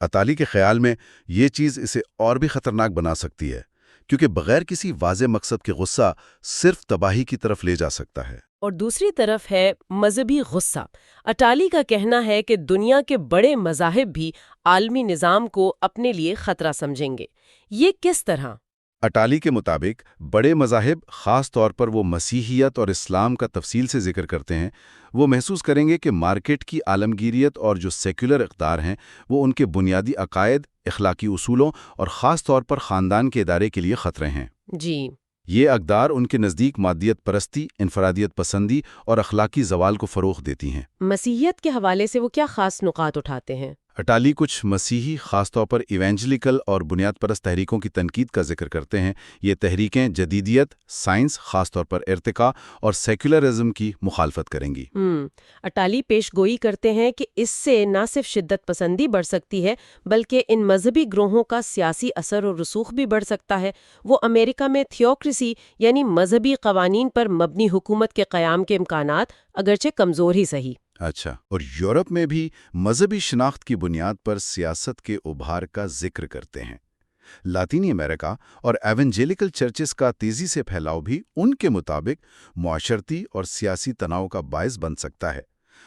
اٹالی کے خیال میں یہ چیز اسے اور بھی خطرناک بنا سکتی ہے، کیونکہ بغیر کسی واضح مقصد کے غصہ صرف تباہی کی طرف لے جا سکتا ہے۔ اور دوسری طرف ہے مذہبی غصہ۔ اٹالی کا کہنا ہے کہ دنیا کے بڑے مذاہب بھی عالمی نظام کو اپنے لیے خطرہ سمجھیں گے۔ یہ کس طرح؟ اٹالی کے مطابق بڑے مذاہب، خاص طور پر وہ مسیحیت اور اسلام کا تفصیل سے ذکر کرتے ہیں، وہ محسوس کریں گے کہ مارکیٹ کی عالمگیریت اور جو سیکولر اقدار ہیں وہ ان کے بنیادی عقائد، اخلاقی اصولوں اور خاص طور پر خاندان کے ادارے کے لیے خطرے ہیں۔ جی، یہ اقدار ان کے نزدیک مادیت پرستی، انفرادیت پسندی اور اخلاقی زوال کو فروغ دیتی ہیں۔ مسیحیت کے حوالے سے وہ کیا خاص نکات اٹھاتے ہیں؟ اٹالی کچھ مسیحی، خاص طور پر ایونجلیکل اور بنیاد پرست تحریکوں کی تنقید کا ذکر کرتے ہیں۔ یہ تحریکیں جدیدیت، سائنس، خاص طور پر ارتقاء اور سیکولرزم کی مخالفت کریں گی۔ اٹالی پیش گوئی کرتے ہیں کہ اس سے نہ صرف شدت پسندی بڑھ سکتی ہے بلکہ ان مذہبی گروہوں کا سیاسی اثر اور رسوخ بھی بڑھ سکتا ہے۔ وہ امریکہ میں تھیوکریسی یعنی مذہبی قوانین پر مبنی حکومت کے قیام کے امکانات اگرچہ کمزور ہی صحیح۔ اچھا، اور یورپ میں بھی مذہبی شناخت کی بنیاد پر سیاست کے ابھار کا ذکر کرتے ہیں۔ لاطینی امریکہ اور ایونجیلیکل چرچز کا تیزی سے پھیلاؤ بھی ان کے مطابق معاشرتی اور سیاسی تناؤ کا باعث بن سکتا ہے،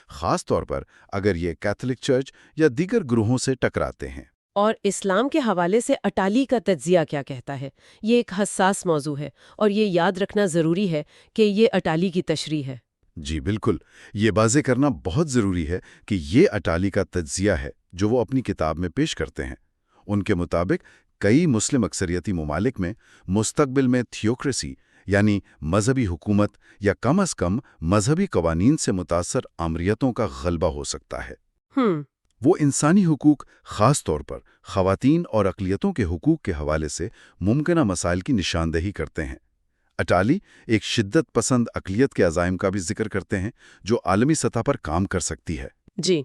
خاص طور پر اگر یہ کیتھولک چرچ یا دیگر گروہوں سے ٹکراتے ہیں۔ اور اسلام کے حوالے سے اٹالی کا تجزیہ کیا کہتا ہے؟ یہ ایک حساس موضوع ہے اور یہ یاد رکھنا ضروری ہے کہ یہ اٹالی کی تشریح ہے۔ جی بالکل، یہ واضح کرنا بہت ضروری ہے کہ یہ اٹالی کا تجزیہ ہے جو وہ اپنی کتاب میں پیش کرتے ہیں۔ ان کے مطابق کئی مسلم اکثریتی ممالک میں مستقبل میں تھیوکریسی یعنی مذہبی حکومت یا کم از کم مذہبی قوانین سے متاثر آمریتوں کا غلبہ ہو سکتا ہے۔ وہ انسانی حقوق، خاص طور پر خواتین اور اقلیتوں کے حقوق کے حوالے سے ممکنہ مسائل کی نشاندہی کرتے ہیں۔ اٹالی ایک شدت پسند اقلیت کے عزائم کا بھی ذکر کرتے ہیں جو عالمی سطح پر کام کر سکتی ہے، جی،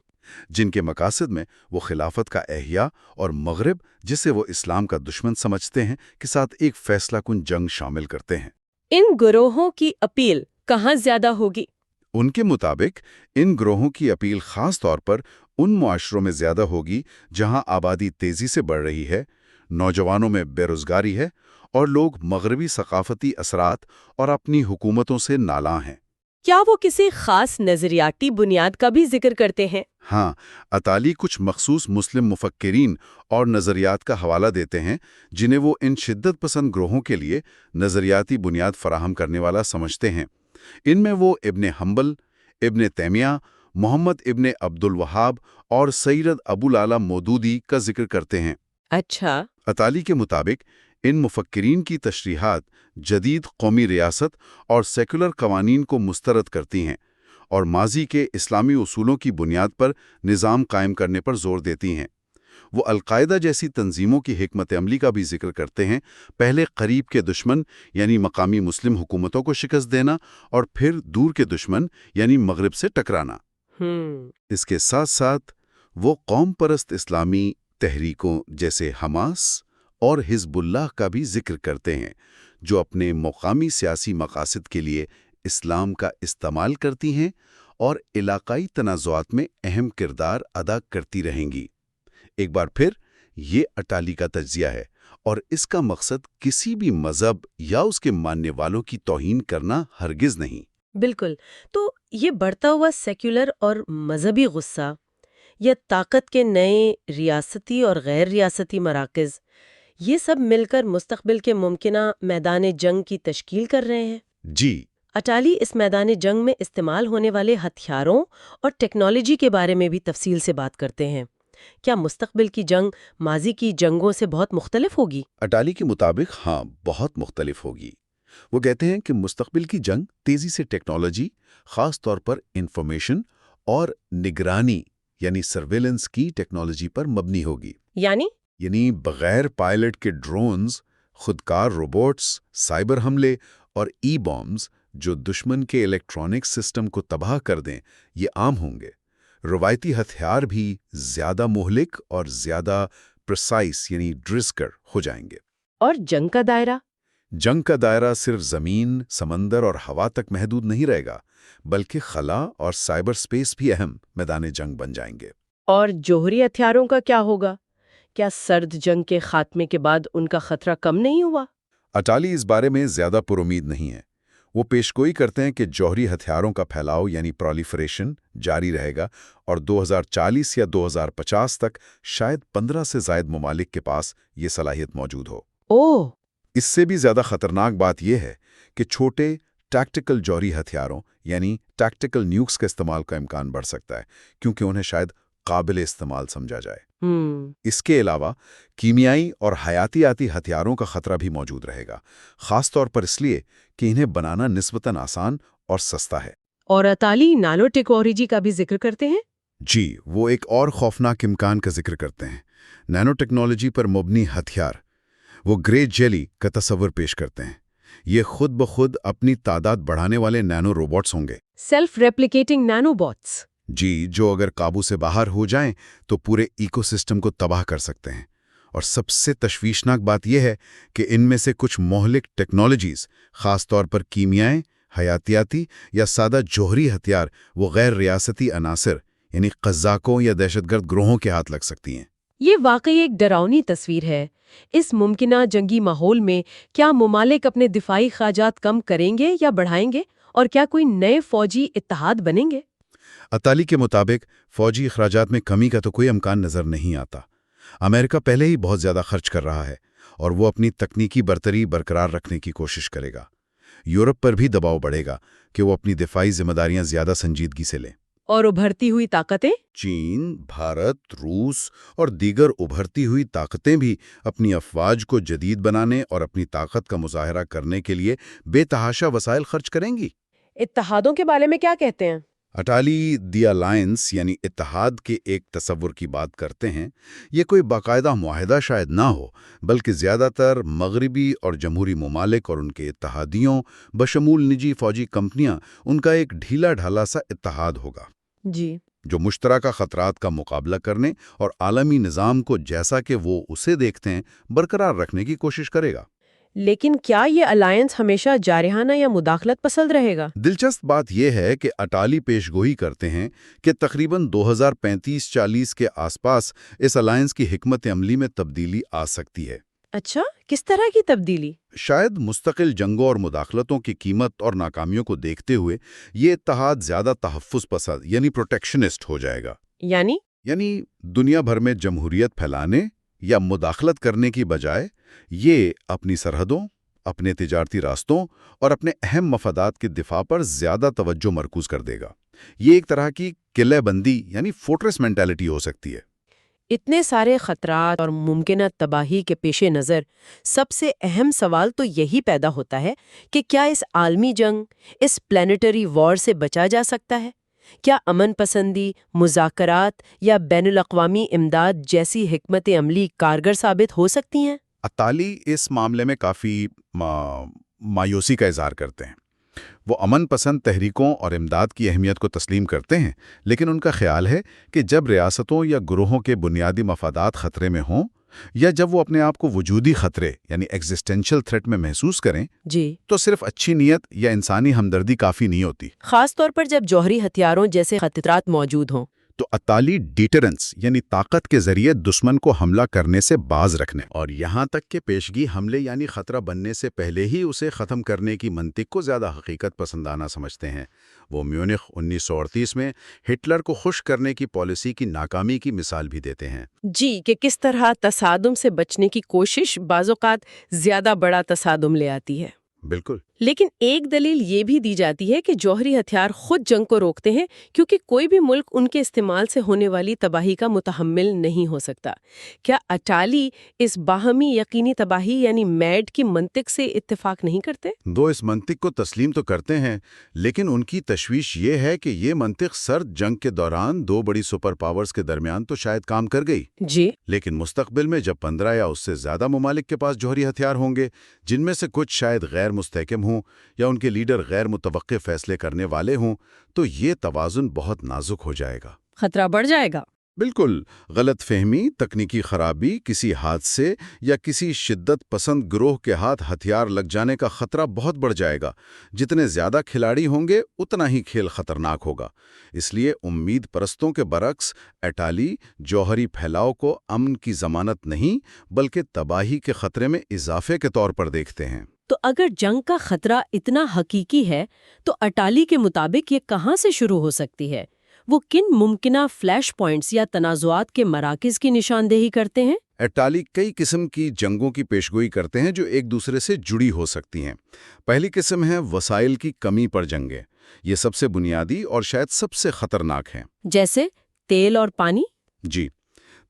جن کے مقاصد میں وہ خلافت کا احیاء اور مغرب، جسے وہ اسلام کا دشمن سمجھتے ہیں، کے ساتھ ایک فیصلہ کن جنگ شامل کرتے ہیں۔ ان گروہوں کی اپیل کہاں زیادہ ہوگی؟ ان کے مطابق ان گروہوں کی اپیل خاص طور پر ان معاشروں میں زیادہ ہوگی جہاں آبادی تیزی سے بڑھ رہی ہے، نوجوانوں میں بے روزگاری ہے اور لوگ مغربی ثقافتی اثرات اور اپنی حکومتوں سے نالاں ہیں۔ کیا وہ کسی خاص نظریاتی بنیاد کا بھی ذکر کرتے ہیں؟ ہاں، اٹالی کچھ مخصوص مسلم مفکرین اور نظریات کا حوالہ دیتے ہیں جنہیں وہ ان شدت پسند گروہوں کے لیے نظریاتی بنیاد فراہم کرنے والا سمجھتے ہیں۔ ان میں وہ ابن حنبل، ابن تیمیہ، محمد ابن عبد الوہاب اور سید ابو العلا مودودی کا ذکر کرتے ہیں۔ اچھا، اٹالی کے مطابق ان مفکرین کی تشریحات جدید قومی ریاست اور سیکولر قوانین کو مسترد کرتی ہیں اور ماضی کے اسلامی اصولوں کی بنیاد پر نظام قائم کرنے پر زور دیتی ہیں۔ وہ القاعدہ جیسی تنظیموں کی حکمت عملی کا بھی ذکر کرتے ہیں، پہلے قریب کے دشمن یعنی مقامی مسلم حکومتوں کو شکست دینا اور پھر دور کے دشمن یعنی مغرب سے ٹکرانا۔ اس کے ساتھ ساتھ وہ قوم پرست اسلامی تحریکوں جیسے حماس اور حزب اللہ کا بھی ذکر کرتے ہیں جو اپنے مقامی سیاسی مقاصد کے لیے اسلام کا استعمال کرتی ہیں اور علاقائی تنازعات میں اہم کردار ادا کرتی رہیں گی۔ ایک بار پھر یہ اٹالی کا تجزیہ ہے اور اس کا مقصد کسی بھی مذہب یا اس کے ماننے والوں کی توہین کرنا ہرگز نہیں۔ بالکل، تو یہ بڑھتا ہوا سیکولر اور مذہبی غصہ یا طاقت کے نئے ریاستی اور غیر ریاستی مراکز، یہ سب مل کر مستقبل کے ممکنہ میدان جنگ کی تشکیل کر رہے ہیں۔ جی، اٹالی اس میدان جنگ میں استعمال ہونے والے ہتھیاروں اور ٹیکنالوجی کے بارے میں بھی تفصیل سے بات کرتے ہیں۔ کیا مستقبل کی جنگ ماضی کی جنگوں سے بہت مختلف ہوگی؟ اٹالی کے مطابق ہاں، بہت مختلف ہوگی۔ وہ کہتے ہیں کہ مستقبل کی جنگ تیزی سے ٹیکنالوجی، خاص طور پر انفارمیشن اور نگرانی یعنی سرویلنس کی ٹیکنالوجی پر مبنی ہوگی۔ یعنی بغیر پائلٹ کے ڈرونز، خودکار روبوٹس، سائبر حملے اور ای بامز جو دشمن کے الیکٹرانک سسٹم کو تباہ کر دیں، یہ عام ہوں گے۔ روایتی ہتھیار بھی زیادہ مہلک اور زیادہ پریسائز یعنی ڈرسکر ہو جائیں گے۔ اور جنگ کا دائرہ؟ جنگ کا دائرہ صرف زمین، سمندر اور ہوا تک محدود نہیں رہے گا، بلکہ خلا اور سائبر سپیس بھی اہم میدان جنگ بن جائیں گے۔ اور جوہری ہتھیاروں کا کیا ہوگا؟ کیا سرد جنگ کے خاتمے کے بعد ان کا خطرہ کم نہیں ہوا؟ اٹالی اس بارے میں زیادہ پر امید نہیں ہے۔ وہ پیشگوئی کرتے ہیں کہ جوہری ہتھیاروں کا پھیلاؤ یعنی پرولیفریشن جاری رہے گا اور 2040 یا 2050 تک شاید 15 سے زائد ممالک کے پاس یہ صلاحیت موجود ہو۔ اوہ! اس سے بھی زیادہ خطرناک بات یہ ہے کہ چھوٹے ٹیکٹیکل جوہری ہتھیاروں یعنی ٹیکٹیکل نیوکس کے استعمال کا امکان بڑھ سکتا ہے کیونکہ انہیں شاید قابل استعمال سمجھا جائے۔ اس کے علاوہ کیمیائی اور حیاتیاتی ہتھیاروں کا خطرہ بھی موجود رہے گا، خاص طور پر اس لیے کہ انہیں بنانا نسبتاً آسان اور سستا ہے۔ اور اطالی نانو ٹیکنالوجی کا بھی ذکر کرتے ہیں؟ جی، وہ ایک اور خوفناک امکان کا ذکر کرتے ہیں، نینو ٹیکنالوجی پر مبنی ہتھیار۔ وہ گریٹ جیلی کا تصور پیش کرتے ہیں۔ یہ خود بخود اپنی تعداد بڑھانے والے نینو روبوٹس ہوں گے۔ Self replicating nano bots. جی، جو اگر قابو سے باہر ہو جائیں تو پورے ایکو سسٹم کو تباہ کر سکتے ہیں۔ اور سب سے تشویشناک بات یہ ہے کہ ان میں سے کچھ مہلک ٹیکنالوجیز، خاص طور پر کیمیائیں، حیاتیاتی یا سادہ جوہری ہتھیار، وہ غیر ریاستی عناصر یعنی قزاقوں یا دہشت گرد گروہوں کے ہاتھ لگ سکتی ہیں۔ یہ واقعی ایک ڈراؤنی تصویر ہے۔ اس ممکنہ جنگی ماحول میں کیا ممالک اپنے دفاعی اخراجات کم کریں گے یا بڑھائیں گے، اور کیا کوئی نئے فوجی اتحاد بنیں گے؟ اطالی کے مطابق فوجی اخراجات میں کمی کا تو کوئی امکان نظر نہیں آتا۔ امریکہ پہلے ہی بہت زیادہ خرچ کر رہا ہے اور وہ اپنی تکنیکی برتری برقرار رکھنے کی کوشش کرے گا۔ یورپ پر بھی دباؤ بڑھے گا کہ وہ اپنی دفاعی ذمہ داریاں زیادہ سنجیدگی سے لیں۔ اور ابھرتی ہوئی طاقتیں؟ چین، بھارت، روس اور دیگر ابھرتی ہوئی طاقتیں بھی اپنی افواج کو جدید بنانے اور اپنی طاقت کا مظاہرہ کرنے کے لیے بے تحاشا وسائل خرچ کریں گی۔ اتحادوں کے بارے میں کیا کہتے ہیں؟ اٹالی دی الائنس یعنی اتحاد کے ایک تصور کی بات کرتے ہیں۔ یہ کوئی باقاعدہ معاہدہ شاید نہ ہو، بلکہ زیادہ تر مغربی اور جمہوری ممالک اور ان کے اتحادیوں بشمول نجی فوجی کمپنیاں، ان کا ایک ڈھیلا ڈھالا سا اتحاد ہوگا جی، جو مشترکہ خطرات کا مقابلہ کرنے اور عالمی نظام کو جیسا کہ وہ اسے دیکھتے ہیں برقرار رکھنے کی کوشش کرے گا۔ لیکن کیا یہ الائنس ہمیشہ جارحانہ یا مداخلت پسند رہے گا؟ دلچسپ بات یہ ہے کہ اٹالی پیشگوئی کرتے ہیں کہ تقریباً 2035-40 کے آس پاس اس الائنس کی حکمت عملی میں تبدیلی آ سکتی ہے۔ اچھا، کس طرح کی تبدیلی؟ شاید مستقل جنگوں اور مداخلتوں کی قیمت اور ناکامیوں کو دیکھتے ہوئے یہ اتحاد زیادہ تحفظ پسند یعنی پروٹیکشنسٹ ہو جائے گا۔ یعنی دنیا بھر میں جمہوریت پھیلانے یا مداخلت کرنے کی بجائے یہ اپنی سرحدوں، اپنے تجارتی راستوں اور اپنے اہم مفادات کے دفاع پر زیادہ توجہ مرکوز کر دے گا۔ یہ ایک طرح کی قلعہ بندی یعنی فورٹریس مینٹالٹی ہو سکتی ہے۔ اتنے سارے خطرات اور ممکنہ تباہی کے پیش نظر سب سے اہم سوال تو یہی پیدا ہوتا ہے کہ کیا اس عالمی جنگ، اس پلانیٹری وار سے بچا جا سکتا ہے؟ کیا امن پسندی، مذاکرات یا بین الاقوامی امداد جیسی حکمت عملی کارگر ثابت ہو سکتی ہیں؟ اطالی اس معاملے میں کافی مایوسی کا اظہار کرتے ہیں۔ وہ امن پسند تحریکوں اور امداد کی اہمیت کو تسلیم کرتے ہیں، لیکن ان کا خیال ہے کہ جب ریاستوں یا گروہوں کے بنیادی مفادات خطرے میں ہوں یا جب وہ اپنے آپ کو وجودی خطرے یعنی ایگزسٹینشل تھریٹ میں محسوس کریں، تو صرف اچھی نیت یا انسانی ہمدردی کافی نہیں ہوتی، خاص طور پر جب جوہری ہتھیاروں جیسے خطرات موجود ہوں۔ تو اطالی ڈیٹرنس یعنی طاقت کے ذریعے دشمن کو حملہ کرنے سے باز رکھنے اور یہاں تک کہ پیشگی حملے یعنی خطرہ بننے سے پہلے ہی اسے ختم کرنے کی منطق کو زیادہ حقیقت پسندانہ سمجھتے ہیں۔ وہ میونخ 1938 میں ہٹلر کو خوش کرنے کی پالیسی کی ناکامی کی مثال بھی دیتے ہیں۔ جی، کہ کس طرح تصادم سے بچنے کی کوشش بعض اوقات زیادہ بڑا تصادم لے آتی ہے۔ بالکل۔ لیکن ایک دلیل یہ بھی دی جاتی ہے کہ جوہری ہتھیار خود جنگ کو روکتے ہیں کیونکہ کوئی بھی ملک ان کے استعمال سے ہونے والی تباہی کا متحمل نہیں ہو سکتا۔ کیا اٹالی اس باہمی یقینی تباہی یعنی میڈ کی منطق سے اتفاق نہیں کرتے؟ دو اس منطق کو تسلیم تو کرتے ہیں، لیکن ان کی تشویش یہ ہے کہ یہ منطق سرد جنگ کے دوران دو بڑی سپر پاورز کے درمیان تو شاید کام کر گئی، جی، لیکن مستقبل میں جب 15 یا اس سے زیادہ ممالک کے پاس جوہری ہتھیار ہوں گے، جن میں سے کچھ شاید غیر مستحکم ہوں یا ان کے لیڈر غیر متوقع فیصلے کرنے والے ہوں، تو یہ توازن بہت نازک ہو جائے گا۔ خطرہ بڑھ جائے گا۔ بالکل، غلط فہمی، تکنیکی خرابی، کسی حادثے یا کسی شدت پسند گروہ کے ہاتھ ہتھیار لگ جانے کا خطرہ بہت بڑھ جائے گا۔ جتنے زیادہ کھلاڑی ہوں گے اتنا ہی کھیل خطرناک ہوگا۔ اس لیے امید پرستوں کے برعکس اٹالی جوہری پھیلاؤ کو امن کی ضمانت نہیں بلکہ تباہی کے خطرے میں اضافے کے طور پر دیکھتے ہیں۔ تو اگر جنگ کا خطرہ اتنا حقیقی ہے تو اٹالی کے مطابق یہ کہاں سے شروع ہو سکتی ہے؟ وہ کن ممکنہ فلیش پوائنٹس یا تنازعات کے مراکز کی نشاندہی کرتے ہیں؟ اٹالی کئی قسم کی جنگوں کی پیشگوئی کرتے ہیں جو ایک دوسرے سے جڑی ہو سکتی ہیں۔ پہلی قسم ہے وسائل کی کمی پر جنگیں۔ یہ سب سے بنیادی اور شاید سب سے خطرناک ہیں۔ جیسے تیل اور پانی؟ جی،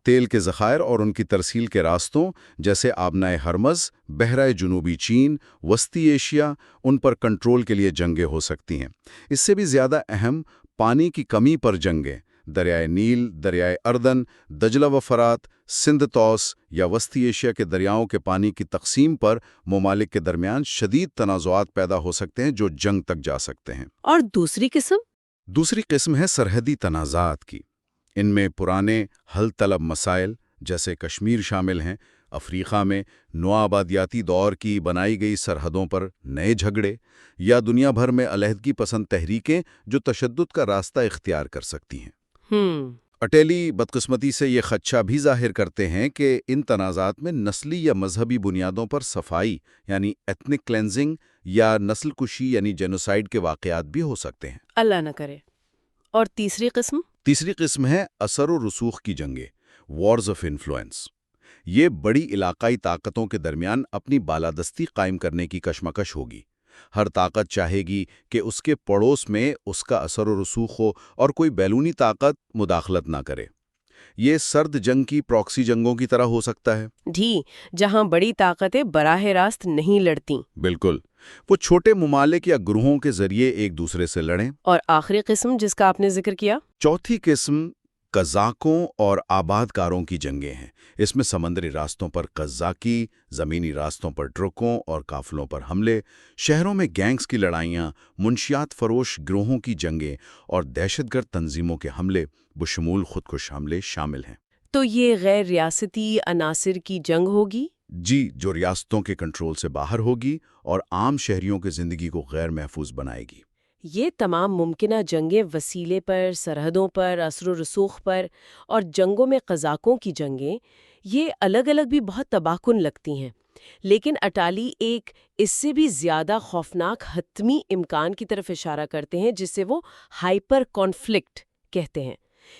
تیل کے ذخائر اور ان کی ترسیل کے راستوں جیسے آبنائے ہرمز، بحرہ جنوبی چین، وسطی ایشیا، ان پر کنٹرول کے لیے جنگیں ہو سکتی ہیں۔ اس سے بھی زیادہ اہم پانی کی کمی پر جنگیں، دریائے نیل، دریائے اردن، دجلہ و فرات، سندھ توس یا وسطی ایشیا کے دریاؤں کے پانی کی تقسیم پر ممالک کے درمیان شدید تنازعات پیدا ہو سکتے ہیں جو جنگ تک جا سکتے ہیں۔ اور دوسری قسم ہے سرحدی تنازعات کی۔ ان میں پرانے حل طلب مسائل جیسے کشمیر شامل ہیں۔ افریقہ میں نوآبادیاتی دور کی بنائی گئی سرحدوں پر نئے جھگڑے، یا دنیا بھر میں علیحدگی پسند تحریکیں جو تشدد کا راستہ اختیار کر سکتی ہیں۔ اٹیلی بدقسمتی سے یہ خدشہ بھی ظاہر کرتے ہیں کہ ان تنازعات میں نسلی یا مذہبی بنیادوں پر صفائی یعنی ایتھنک کلینزنگ یا نسل کشی یعنی جینوسائیڈ کے واقعات بھی ہو سکتے ہیں۔ اللہ نہ کرے۔ اور تیسری قسم ہے اثر و رسوخ کی جنگیں، وارز آف انفلوئنس۔ یہ بڑی علاقائی طاقتوں کے درمیان اپنی بالادستی قائم کرنے کی کشمکش ہوگی۔ ہر طاقت چاہے گی کہ اس کے پڑوس میں اس کا اثر و رسوخ ہو اور کوئی بیرونی طاقت مداخلت نہ کرے۔ یہ سرد جنگ کی پراکسی جنگوں کی طرح ہو سکتا ہے۔ جہاں بڑی طاقتیں براہ راست نہیں لڑتیں۔ بالکل، وہ چھوٹے ممالک یا گروہوں کے ذریعے ایک دوسرے سے لڑیں۔ اور آخری قسم جس کا آپ نے ذکر کیا؟ چوتھی قسم قزاقوں اور آباد کاروں کی جنگیں ہیں۔ اس میں سمندری راستوں پر قزاقی، زمینی راستوں پر ٹرکوں اور قافلوں پر حملے، شہروں میں گینگز کی لڑائیاں، منشیات فروش گروہوں کی جنگیں اور دہشت گرد تنظیموں کے حملے بشمول خودکش حملے شامل ہیں۔ تو یہ غیر ریاستی عناصر کی جنگ ہوگی؟ جی، جو ریاستوں کے کنٹرول سے باہر ہوگی اور عام شہریوں کی زندگی کو غیر محفوظ بنائے گی۔ یہ تمام ممکنہ جنگیں وسیلے پر، سرحدوں پر، اثر و رسوخ پر اور جنگوں میں قزاقوں کی جنگیں، یہ الگ الگ بھی بہت تباہ کن لگتی ہیں، لیکن اٹالی ایک اس سے بھی زیادہ خوفناک حتمی امکان کی طرف اشارہ کرتے ہیں جسے وہ ہائپر کانفلکٹ کہتے ہیں۔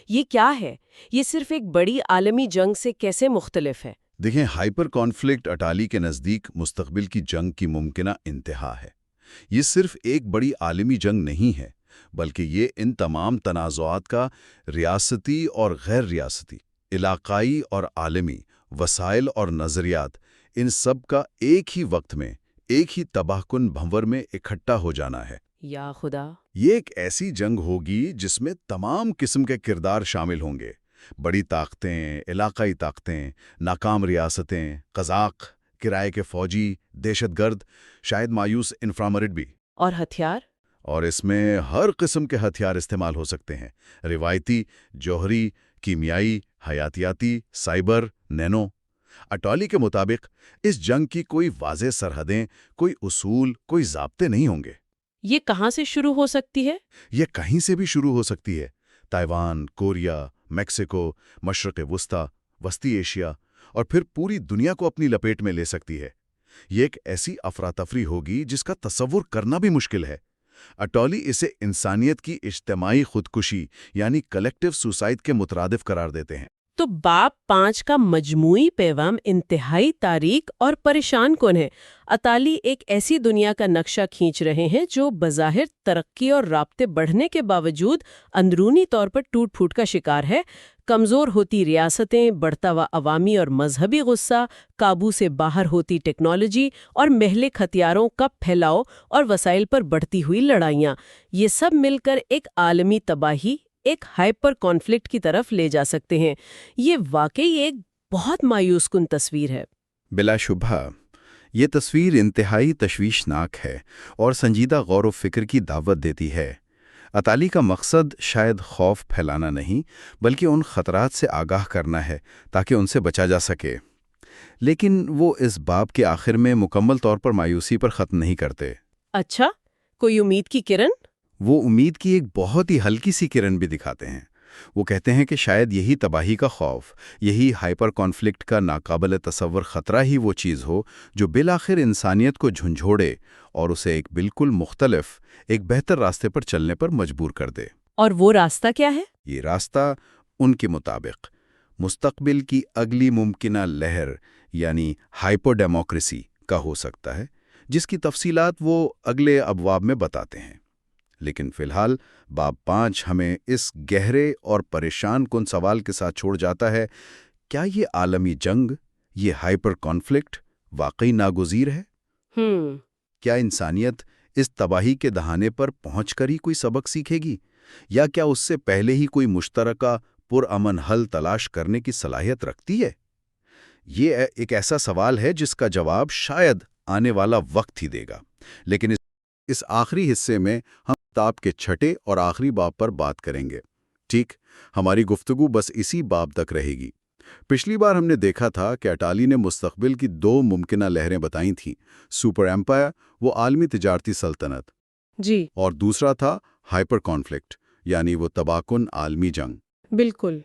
یہ کیا ہے؟ یہ صرف ایک بڑی عالمی جنگ سے کیسے مختلف ہے؟ دیکھیں، ہائپر کانفلکٹ اٹالی کے نزدیک مستقبل کی جنگ کی ممکنہ انتہا ہے۔ یہ صرف ایک بڑی عالمی جنگ نہیں ہے، بلکہ یہ ان تمام تنازعات کا ریاستی اور غیر ریاستی، علاقائی اور عالمی، وسائل اور نظریات، ان سب کا ایک ہی وقت میں، ایک ہی تباہ کن بھنور میں اکٹھا ہو جانا ہے۔ یا خدا! یہ ایک ایسی جنگ ہوگی جس میں تمام قسم کے کردار شامل ہوں گے۔ بڑی طاقتیں، علاقائی طاقتیں، ناکام ریاستیں، قزاق، کرائے کے فوجی، دہشت گرد، شاید مایوس انفرامرٹ بھی۔ اور ہتھیار؟ اور اس میں ہر قسم کے ہتھیار استعمال ہو سکتے ہیں، روایتی، جوہری، کیمیائی، حیاتیاتی، سائبر، نینو۔ اٹالی کے مطابق اس جنگ کی کوئی واضح سرحدیں، کوئی اصول، کوئی ضابطے نہیں ہوں گے۔ یہ کہاں سے شروع ہو سکتی ہے؟ یہ کہیں سے بھی شروع ہو سکتی ہے۔ تائیوان، کوریا، میکسیکو، مشرق وسطی، وسطی ایشیا اور پھر پوری دنیا کو اپنی لپیٹ میں لے سکتی ہے۔ یہ ایک ایسی افراتفری ہوگی جس کا تصور کرنا بھی مشکل ہے۔ اٹالی اسے انسانیت کی اجتماعی خودکشی یعنی کلیکٹیو سوسائڈ کے مترادف قرار دیتے ہیں۔ تو باب 5 کا مجموعی پیغام انتہائی تاریک اور پریشان کن ہے۔ اٹالی ایک ایسی دنیا کا نقشہ کھینچ رہے ہیں جو بظاہر ترقی اور رابطے بڑھنے کے باوجود اندرونی طور پر ٹوٹ پھوٹ کا شکار ہے۔ کمزور ہوتی ریاستیں، بڑھتا ہوا عوامی اور مذہبی غصہ، قابو سے باہر ہوتی ٹیکنالوجی اور مہلک ہتھیاروں کا پھیلاؤ اور وسائل پر بڑھتی ہوئی لڑائیاں، یہ سب مل کر ایک عالمی تباہی، ایک ہائپر کانفلکٹ کی طرف لے جا سکتے ہیں۔ یہ واقعی ایک بہت مایوس کن تصویر ہے۔ بلا شبہ یہ تصویر انتہائی تشویشناک ہے اور سنجیدہ غور و فکر کی دعوت دیتی ہے۔ اٹالی کا مقصد شاید خوف پھیلانا نہیں، بلکہ ان خطرات سے آگاہ کرنا ہے تاکہ ان سے بچا جا سکے۔ لیکن وہ اس باب کے آخر میں مکمل طور پر مایوسی پر ختم نہیں کرتے۔ اچھا، کوئی امید کی کرن؟ وہ امید کی ایک بہت ہی ہلکی سی کرن بھی دکھاتے ہیں۔ وہ کہتے ہیں کہ شاید یہی تباہی کا خوف، یہی ہائپر کانفلکٹ کا ناقابل تصور خطرہ ہی وہ چیز ہو جو بالآخر انسانیت کو جھنجھوڑے اور اسے ایک بالکل مختلف، ایک بہتر راستے پر چلنے پر مجبور کر دے۔ اور وہ راستہ کیا ہے؟ یہ راستہ ان کے مطابق مستقبل کی اگلی ممکنہ لہر یعنی ہائپر ڈیموکریسی کا ہو سکتا ہے، جس کی تفصیلات وہ اگلے ابواب میں بتاتے ہیں۔ لیکن فی الحال باب 5 ہمیں اس گہرے اور پریشان کن سوال کے ساتھ چھوڑ جاتا ہے، کیا یہ عالمی جنگ، یہ ہائپر کانفلکٹ واقعی ناگزیر ہے؟ کیا انسانیت اس تباہی کے دہانے پر پہنچ کر ہی کوئی سبق سیکھے گی، یا کیا اس سے پہلے ہی کوئی مشترکہ پرامن حل تلاش کرنے کی صلاحیت رکھتی ہے؟ یہ ایک ایسا سوال ہے جس کا جواب شاید آنے والا وقت ہی دے گا، لیکن اس آخری حصے میں ہم کتاب کے چھٹے اور آخری باب پر بات کریں گے۔ ٹھیک، ہماری گفتگو بس اسی باب تک رہے گی۔ پچھلی بار ہم نے دیکھا تھا کہ اٹالی نے مستقبل کی 2 ممکنہ لہریں بتائی تھیں، سپر ایمپائر، وہ عالمی تجارتی سلطنت، جی، اور دوسرا تھا ہائپر کانفلکٹ، یعنی وہ تباہ کن عالمی جنگ۔ بالکل۔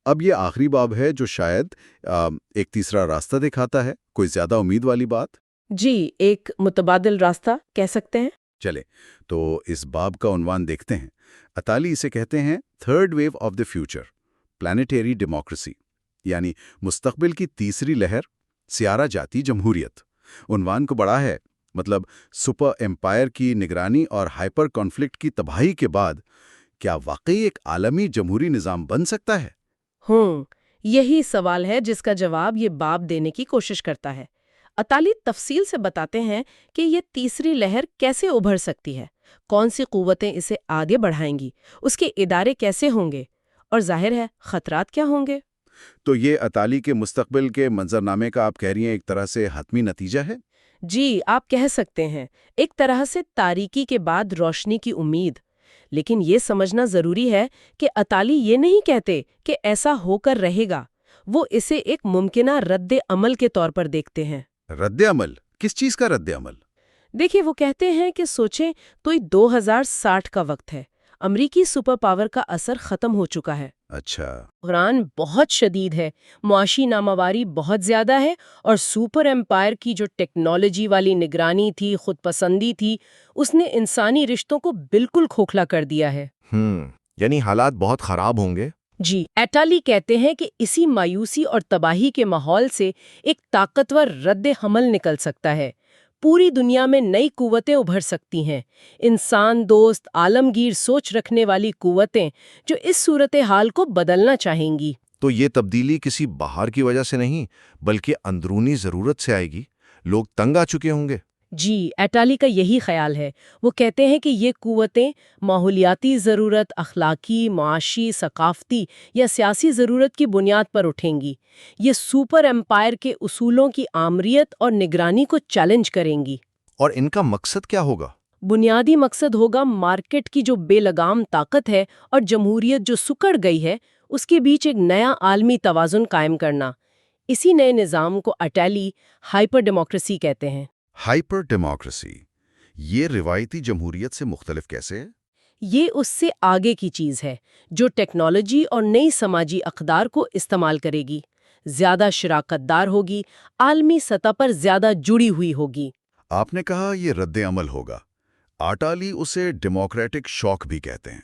اب یہ آخری باب ہے جو شاید ایک تیسرا راستہ دکھاتا ہے، کوئی زیادہ امید والی بات؟ جی، ایک متبادل راستہ کہہ سکتے ہیں۔ چلے تو اس باب کا عنوان دیکھتے ہیں۔ اٹالی اسے کہتے ہیں third wave of the future, planetary democracy, یعنی مستقبل کی تیسری لہر، سیارہ جاتی جمہوریت۔ عنوان کو بڑا ہے، مطلب سپر ایمپائر کی نگرانی اور ہائپر کانفلکٹ کی تباہی کے بعد کیا واقعی ایک عالمی جمہوری نظام بن سکتا ہے؟ یہی سوال ہے جس کا جواب یہ باب دینے کی کوشش کرتا ہے۔ اٹالی تفصیل سے بتاتے ہیں کہ یہ تیسری لہر کیسے ابھر سکتی ہے، کون سی قوتیں اسے آگے بڑھائیں گی، اس کے ادارے کیسے ہوں گے، اور ظاہر ہے خطرات کیا ہوں گے۔ تو یہ اٹالی کے مستقبل کے منظرنامے کا آپ کہہ رہی ہیں ایک طرح سے حتمی نتیجہ ہے؟ جی، آپ کہہ سکتے ہیں، ایک طرح سے تاریکی کے بعد روشنی کی امید۔ لیکن یہ سمجھنا ضروری ہے کہ اٹالی یہ نہیں کہتے کہ ایسا ہو کر رہے گا، وہ اسے ایک ممکنہ رد عمل کے طور پر دیکھتے ہیں۔ رد عمل؟ کس چیز کا رد عمل؟ دیکھیں، وہ کہتے ہیں کہ سوچیں تو یہ 2060 کا وقت ہے، امریکی سپر پاور کا اثر ختم ہو چکا ہے، اچھا۔ بحران بہت شدید ہے، معاشی نامواری بہت زیادہ ہے، اور سپر ایمپائر کی جو ٹیکنالوجی والی نگرانی تھی، خود پسندی تھی، اس نے انسانی رشتوں کو بالکل کھوکھلا کر دیا ہے۔ یعنی حالات بہت خراب ہوں گے۔ جی، اٹالی کہتے ہیں کہ اسی مایوسی اور تباہی کے ماحول سے ایک طاقتور رد عمل نکل سکتا ہے۔ پوری دنیا میں نئی قوتیں ابھر سکتی ہیں، انسان دوست عالمگیر سوچ رکھنے والی قوتیں جو اس صورتحال کو بدلنا چاہیں گی۔ تو یہ تبدیلی کسی باہر کی وجہ سے نہیں بلکہ اندرونی ضرورت سے آئے گی؟ لوگ تنگ آ چکے ہوں گے۔ جی، اٹالی کا یہی خیال ہے۔ وہ کہتے ہیں کہ یہ قوتیں ماحولیاتی ضرورت، اخلاقی، معاشی، ثقافتی یا سیاسی ضرورت کی بنیاد پر اٹھیں گی۔ یہ سپر ایمپائر کے اصولوں کی آمریت اور نگرانی کو چیلنج کریں گی۔ اور ان کا مقصد کیا ہوگا؟ بنیادی مقصد ہوگا مارکیٹ کی جو بے لگام طاقت ہے اور جمہوریت جو سکڑ گئی ہے، اس کے بیچ ایک نیا عالمی توازن قائم کرنا۔ اسی نئے نظام کو اٹالی ہائپر ڈیموکریسی کہتے ہیں۔ ہائپر ڈیموکریسی، یہ روایتی جمہوریت سے مختلف کیسے ہے؟ یہ اس سے آگے کی چیز ہے جو ٹیکنالوجی اور نئی سماجی اقدار کو استعمال کرے گی، زیادہ شراکت دار ہوگی، عالمی سطح پر زیادہ جڑی ہوئی ہوگی۔ آپ نے کہا یہ رد عمل ہوگا۔ اٹالی اسے ڈیموکریٹک شاک بھی کہتے ہیں۔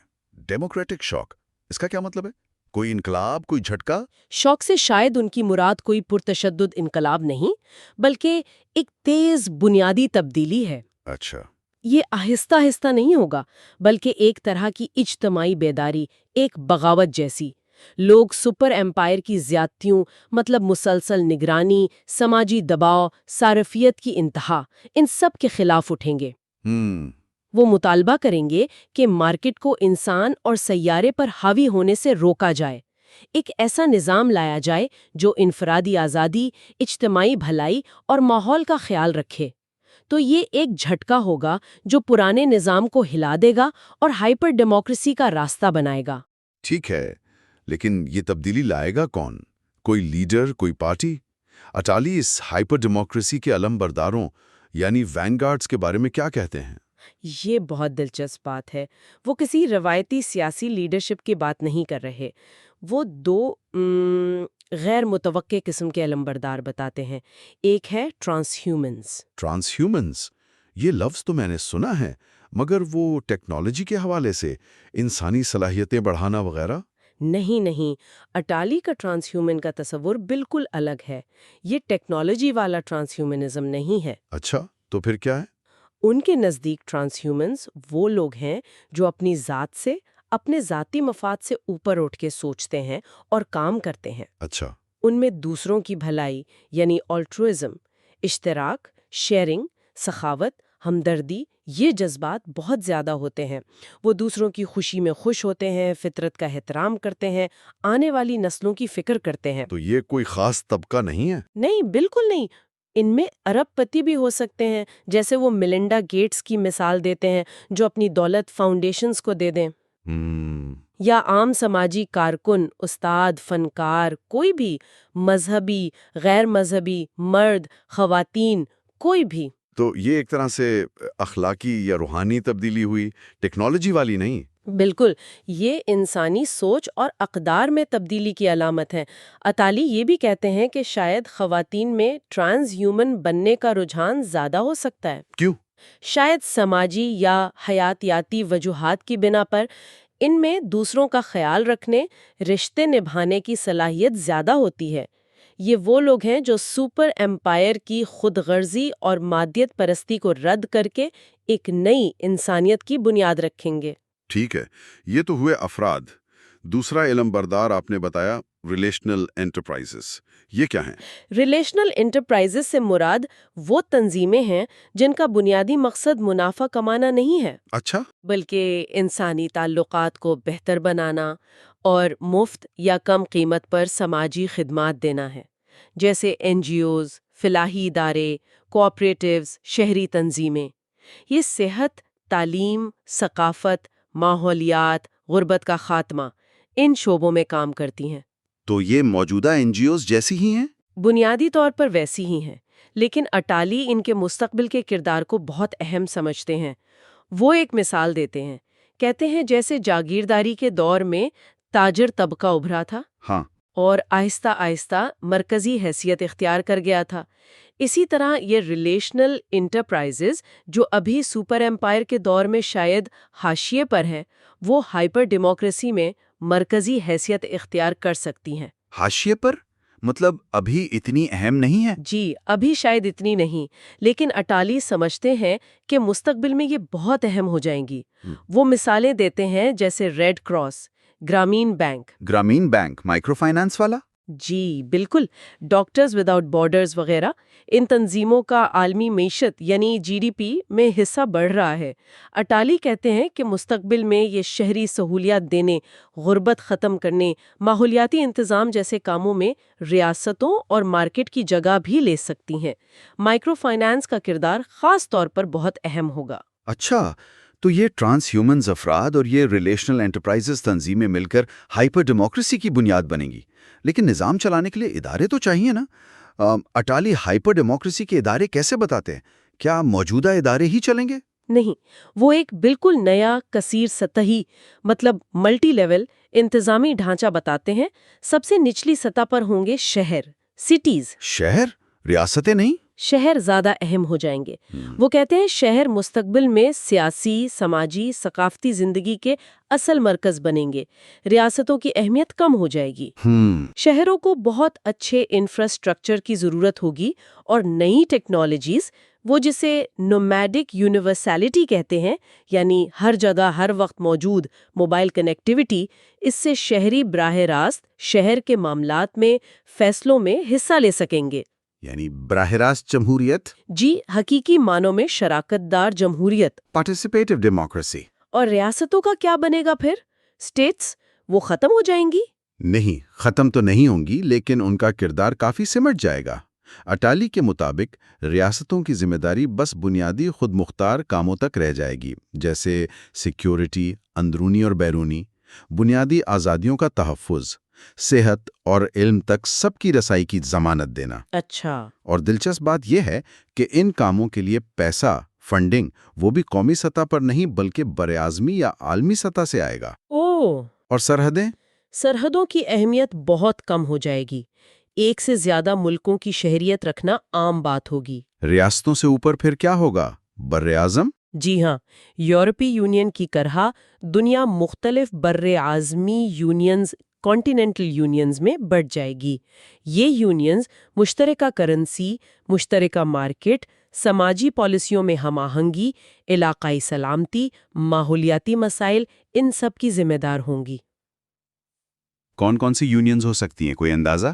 ڈیموکریٹک شاک، اس کا کیا مطلب ہے؟ کوئی انقلاب، کوئی جھٹکا؟ شوق سے شاید ان کی مراد کوئی پرتشدد انقلاب نہیں، بلکہ ایک تیز بنیادی تبدیلی ہے۔ اچھا۔ یہ آہستہ آہستہ نہیں ہوگا، بلکہ ایک طرح کی اجتماعی بیداری، ایک بغاوت جیسی۔ لوگ سپر ایمپائر کی زیادتیوں، مطلب مسلسل نگرانی، سماجی دباؤ، صارفیت کی انتہا، ان سب کے خلاف اٹھیں گے۔ وہ مطالبہ کریں گے کہ مارکیٹ کو انسان اور سیارے پر حاوی ہونے سے روکا جائے، ایک ایسا نظام لایا جائے جو انفرادی آزادی، اجتماعی بھلائی اور ماحول کا خیال رکھے۔ تو یہ ایک جھٹکا ہوگا جو پرانے نظام کو ہلا دے گا اور ہائپر ڈیموکریسی کا راستہ بنائے گا۔ ٹھیک ہے، لیکن یہ تبدیلی لائے گا کون؟ کوئی لیڈر، کوئی پارٹی؟ اٹالی اس ہائپر ڈیموکریسی کے علم برداروں یعنی وینگارڈز کے بارے میں کیا کہتے ہیں؟ یہ بہت دلچسپ بات ہے. وہ کسی روایتی سیاسی لیڈرشپ کی بات نہیں کر رہے. وہ دو غیر متوقع قسم کے علمبردار بتاتے ہیں. ایک ہے ٹرانس ہیومنز. ٹرانس ہیومنز، یہ لفظ تو میں نے سنا ہے، مگر وہ ٹیکنالوجی کے حوالے سے انسانی صلاحیتیں بڑھانا وغیرہ؟ نہیں، اٹالی کا ٹرانس ہیومن کا تصور بالکل الگ ہے. یہ ٹیکنالوجی والا ٹرانس ہیومنزم نہیں ہے. اچھا، تو پھر کیا ہے؟ ان کے نزدیک ٹرانس ہیومنز وہ لوگ ہیں جو اپنی ذات سے، اپنے ذاتی مفاد سے اوپر اٹھ کے سوچتے ہیں اور کام کرتے ہیں. اچھا، ان میں دوسروں کی بھلائی یعنی آلٹروازم، اشتراک، شیئرنگ، سخاوت، ہمدردی، یہ جذبات بہت زیادہ ہوتے ہیں. وہ دوسروں کی خوشی میں خوش ہوتے ہیں، فطرت کا احترام کرتے ہیں، آنے والی نسلوں کی فکر کرتے ہیں. تو یہ کوئی خاص طبقہ نہیں ہے؟ نہیں، بالکل نہیں. ان میں ارب پتی بھی ہو سکتے ہیں، جیسے وہ میلنڈا گیٹس کی مثال دیتے ہیں جو اپنی دولت فاؤنڈیشنز کو دے دیں. یا عام سماجی کارکن، استاد، فنکار، کوئی بھی، مذہبی، غیر مذہبی، مرد، خواتین، کوئی بھی. تو یہ ایک طرح سے اخلاقی یا روحانی تبدیلی ہوئی، ٹیکنالوجی والی نہیں؟ بالکل، یہ انسانی سوچ اور اقدار میں تبدیلی کی علامت ہے. اطالی یہ بھی کہتے ہیں کہ شاید خواتین میں ٹرانس ہیومن بننے کا رجحان زیادہ ہو سکتا ہے. کیوں؟ شاید سماجی یا حیاتیاتی وجوہات کی بنا پر ان میں دوسروں کا خیال رکھنے، رشتے نبھانے کی صلاحیت زیادہ ہوتی ہے. یہ وہ لوگ ہیں جو سپر ایمپائر کی خود غرضی اور مادیت پرستی کو رد کر کے ایک نئی انسانیت کی بنیاد رکھیں گے. ٹھیک ہے، یہ تو ہوئے افراد. دوسرا علم بردار آپ نے بتایا ریلیشنل انٹرپرائزز، یہ کیا ہیں؟ ریلیشنل انٹرپرائزز سے مراد وہ تنظیمیں ہیں جن کا بنیادی مقصد منافع کمانا نہیں ہے، اچھا، بلکہ انسانی تعلقات کو بہتر بنانا اور مفت یا کم قیمت پر سماجی خدمات دینا ہے. جیسے NGOs، فلاحی ادارے، کوآپریٹیوز، شہری تنظیمیں. یہ صحت، تعلیم، ثقافت، ماحولیات، غربت کا خاتمہ، ان شعبوں میں کام کرتی ہیں. تو یہ موجودہ NGOs جیسی ہی ہیں؟ بنیادی طور پر ویسی ہی ہیں، لیکن اٹالی ان کے مستقبل کے کردار کو بہت اہم سمجھتے ہیں. وہ ایک مثال دیتے ہیں. کہتے ہیں جیسے جاگیرداری کے دور میں تاجر طبقہ ابھرا تھا، ہاں، اور آہستہ آہستہ مرکزی حیثیت اختیار کر گیا تھا، اسی طرح یہ ریلیشنل انٹرپرائزز جو ابھی سپر ایمپائر کے دور میں شاید حاشیے پر ہیں، وہ ہائپر ڈیموکریسی میں مرکزی حیثیت اختیار کر سکتی ہیں. حاشیے پر؟ مطلب ابھی اتنی اہم نہیں ہے؟ جی، ابھی شاید اتنی نہیں، لیکن اٹالی سمجھتے ہیں کہ مستقبل میں یہ بہت اہم ہو جائیں گی. وہ مثالیں دیتے ہیں جیسے Red Cross, Grameen bank. Grameen bank micro finance والا؟ جی بالکل، ڈاکٹرز وداؤٹ بارڈرز وغیرہ. ان تنظیموں کا عالمی معیشت یعنی GDP میں حصہ بڑھ رہا ہے. اٹالی کہتے ہیں کہ مستقبل میں یہ شہری سہولیات دینے، غربت ختم کرنے، ماحولیاتی انتظام جیسے کاموں میں ریاستوں اور مارکیٹ کی جگہ بھی لے سکتی ہیں. مائکرو فائنانس کا کردار خاص طور پر بہت اہم ہوگا. اچھا، تو یہ ٹرانس ہیومنز افراد اور یہ ریلیشنل انٹرپرائزز تنظیمیں مل کر ہائپر ڈیموکریسی کی بنیاد بنیں گی. لیکن نظام چلانے کے لیے ادارے تو چاہیے نا؟ اٹالی ہائپر ڈیموکریسی کے ادارے کیسے بتاتے ہیں؟ کیا موجودہ ادارے ہی چلیں گے؟ نہیں، وہ ایک بالکل نیا کثیر سطحی مطلب ملٹی لیول انتظامی ڈھانچہ بتاتے ہیں. سب سے نچلی سطح پر ہوں گے شہر، سٹیز. شہر؟ ریاستیں نہیں؟ شہر زیادہ اہم ہو جائیں گے. وہ کہتے ہیں شہر مستقبل میں سیاسی، سماجی، ثقافتی زندگی کے اصل مرکز بنیں گے. ریاستوں کی اہمیت کم ہو جائے گی. شہروں کو بہت اچھے انفراسٹرکچر کی ضرورت ہوگی اور نئی ٹیکنالوجیز، وہ جسے نومیڈک یونیورسیلٹی کہتے ہیں، یعنی ہر جگہ ہر وقت موجود موبائل کنیکٹیویٹی، اس سے شہری براہ راست شہر کے معاملات میں، فیصلوں میں حصہ لے سکیں گے. یعنی براہ راست جمہوریت؟ جی، حقیقی معنوں میں شراکت دار جمہوریت، پارٹیسپیٹو ڈیموکریسی. اور ریاستوں کا کیا بنے گا پھر؟ اسٹیٹس وہ ختم ہو جائیں گی؟ نہیں، ختم تو نہیں ہوں گی، لیکن ان کا کردار کافی سمٹ جائے گا. اٹالی کے مطابق ریاستوں کی ذمہ داری بس بنیادی خود مختار کاموں تک رہ جائے گی، جیسے سیکیورٹی، اندرونی اور بیرونی، بنیادی آزادیوں کا تحفظ، صحت اور علم تک سب کی رسائی کی ضمانت دینا. اچھا. اور دلچسپ بات یہ ہے کہ ان کاموں کے لیے پیسہ، فنڈنگ وہ بھی قومی سطح پر نہیں بلکہ براعظمی یا عالمی سطح سے آئے گا۔ اور سرحدیں؟ سرحدوں کی اہمیت بہت کم ہو جائے گی۔ ایک سے زیادہ ملکوں کی شہریت رکھنا عام بات ہوگی۔ ریاستوں سے اوپر پھر کیا ہوگا؟ براعظم؟ جی ہاں، یورپی یونین کی طرح دنیا مختلف براعظمی یونینز کانٹیننٹل یونینز میں بڑھ جائے گی۔ یہ یونینز مشترکہ کرنسی، مشترکہ مارکیٹ، سماجی پالیسیوں میں ہم آہنگی، علاقائی سلامتی، ماحولیاتی مسائل، ان سب کی ذمہ دار ہوں گی۔ کون کون سی یونینز ہو سکتی ہیں، کوئی اندازہ؟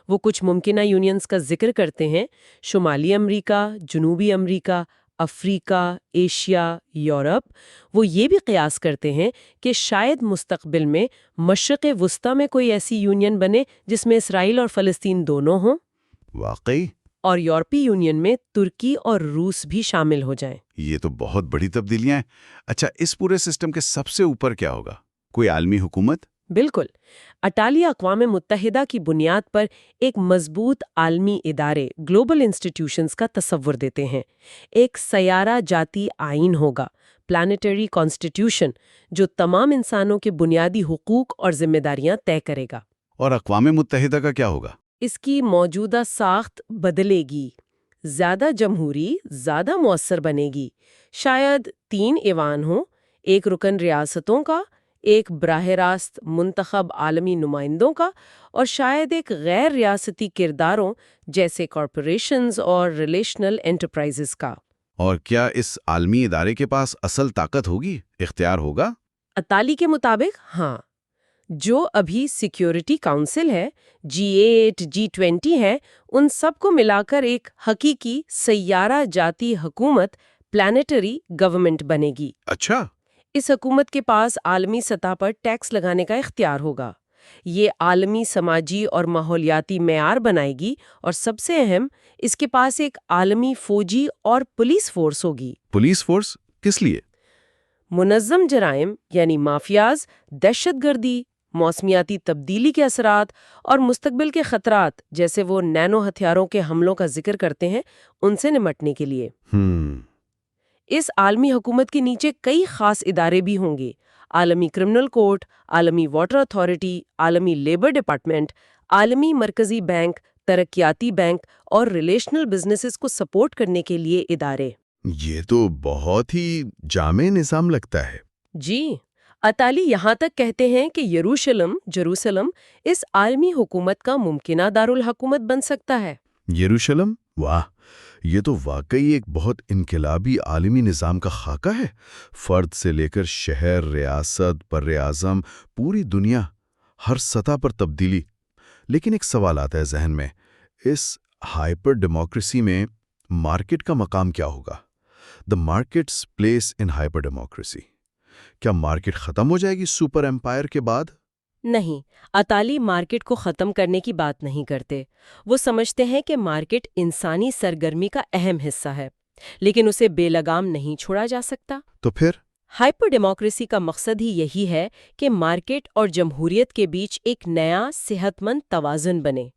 وہ کچھ ممکنہ یونینز کا ذکر کرتے ہیں: شمالی امریکہ، جنوبی امریکہ، افریقہ، ایشیا، یورپ۔ وہ یہ بھی قیاس کرتے ہیں کہ شاید مستقبل میں مشرق وسطی میں کوئی ایسی یونین بنے جس میں اسرائیل اور فلسطین دونوں ہوں، واقعی؟ اور یورپی یونین میں ترکی اور روس بھی شامل ہو جائیں۔ یہ تو بہت بڑی تبدیلیاں ہیں۔ اچھا، اس پورے سسٹم کے سب سے اوپر کیا ہوگا؟ کوئی عالمی حکومت؟ بالکل۔ اٹالیہ اقوام متحدہ کی بنیاد پر ایک مضبوط عالمی ادارے گلوبل انسٹیٹیوشنز کا تصور دیتے ہیں۔ ایک سیارہ جاتی آئین ہوگا، پلانیٹری کانسٹیٹیوشن، جو تمام انسانوں کے بنیادی حقوق اور ذمہ داریاں طے کرے گا۔ اور اقوام متحدہ کا کیا ہوگا؟ اس کی موجودہ ساخت بدلے گی، زیادہ جمہوری، زیادہ مؤثر بنے گی۔ شاید 3 ایوان ہوں، ایک رکن ریاستوں کا، ایک براہ راست منتخب عالمی نمائندوں کا، اور شاید ایک غیر ریاستی کرداروں جیسے کارپوریشنز اور ریلیشنل انٹرپرائزز کا۔ اور کیا اس عالمی ادارے کے پاس اصل طاقت ہوگی، اختیار ہوگا؟ اطالی کے مطابق ہاں۔ جو ابھی سیکیورٹی کونسل ہے، G8، G20 ہے، ان سب کو ملا کر ایک حقیقی سیارہ جاتی حکومت، پلانیٹری گورنمنٹ بنے گی۔ اچھا۔ اس حکومت کے پاس عالمی سطح پر ٹیکس لگانے کا اختیار ہوگا۔ یہ عالمی سماجی اور ماحولیاتی معیار بنائے گی، اور سب سے اہم، اس کے پاس ایک عالمی فوجی اور پولیس فورس ہوگی۔ پولیس فورس کس لیے؟ منظم جرائم یعنی مافیاز، دہشت گردی، موسمیاتی تبدیلی کے اثرات اور مستقبل کے خطرات جیسے وہ نینو ہتھیاروں کے حملوں کا ذکر کرتے ہیں، ان سے نمٹنے کے لیے۔ اس عالمی حکومت کے نیچے کئی خاص ادارے بھی ہوں گے: عالمی کرمنل کورٹ، عالمی واٹر اتھارٹی، عالمی لیبر ڈپارٹمنٹ، عالمی مرکزی بینک، ترقیاتی بینک اور ریلیشنل بزنسز کو سپورٹ کرنے کے لیے ادارے۔ یہ تو بہت ہی جامع نظام لگتا ہے۔ جی، اطالی یہاں تک کہتے ہیں کہ یروشلم اس عالمی حکومت کا ممکنہ دارالحکومت بن سکتا ہے۔ یروشلم؟ واہ، یہ تو واقعی ایک بہت انقلابی عالمی نظام کا خاکہ ہے۔ فرد سے لے کر شہر، ریاست، براعظم، پوری دنیا، ہر سطح پر تبدیلی۔ لیکن ایک سوال آتا ہے ذہن میں، اس ہائپر ڈیموکریسی میں مارکیٹ کا مقام کیا ہوگا؟ The market's place in hyper democracy۔ کیا مارکیٹ ختم ہو جائے گی سپر ایمپائر کے بعد؟ نہیں، اطالی مارکیٹ کو ختم کرنے کی بات نہیں کرتے۔ وہ سمجھتے ہیں کہ مارکیٹ انسانی سرگرمی کا اہم حصہ ہے، لیکن اسے بے لگام نہیں چھوڑا جا سکتا۔ تو پھر؟ ہائپر ڈیموکریسی کا مقصد ہی یہی ہے کہ مارکیٹ اور جمہوریت کے بیچ ایک نیا صحت مند توازن بنے۔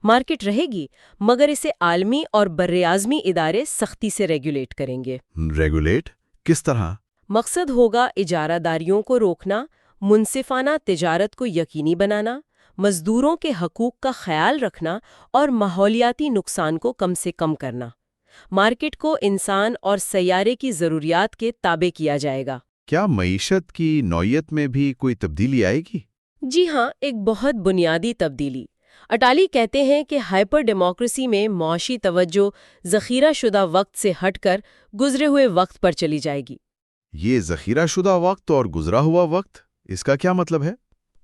مارکیٹ رہے گی، مگر اسے عالمی اور براعظمی ادارے سختی سے ریگولیٹ کریں گے۔ ریگولیٹ؟ کس طرح؟ مقصد ہوگا اجارہ داریوں کو روکنا، منصفانہ تجارت کو یقینی بنانا، مزدوروں کے حقوق کا خیال رکھنا اور ماحولیاتی نقصان کو کم سے کم کرنا۔ مارکیٹ کو انسان اور سیارے کی ضروریات کے تابع کیا جائے گا۔ کیا معیشت کی نوعیت میں بھی کوئی تبدیلی آئے گی؟ جی ہاں، ایک بہت بنیادی تبدیلی۔ اٹالی کہتے ہیں کہ ہائپر ڈیموکریسی میں معاشی توجہ ذخیرہ شدہ وقت سے ہٹ کر گزرے ہوئے وقت پر چلی جائے گی۔ یہ ذخیرہ شدہ وقت اور گزرا ہوا وقت، اس کا کیا مطلب ہے؟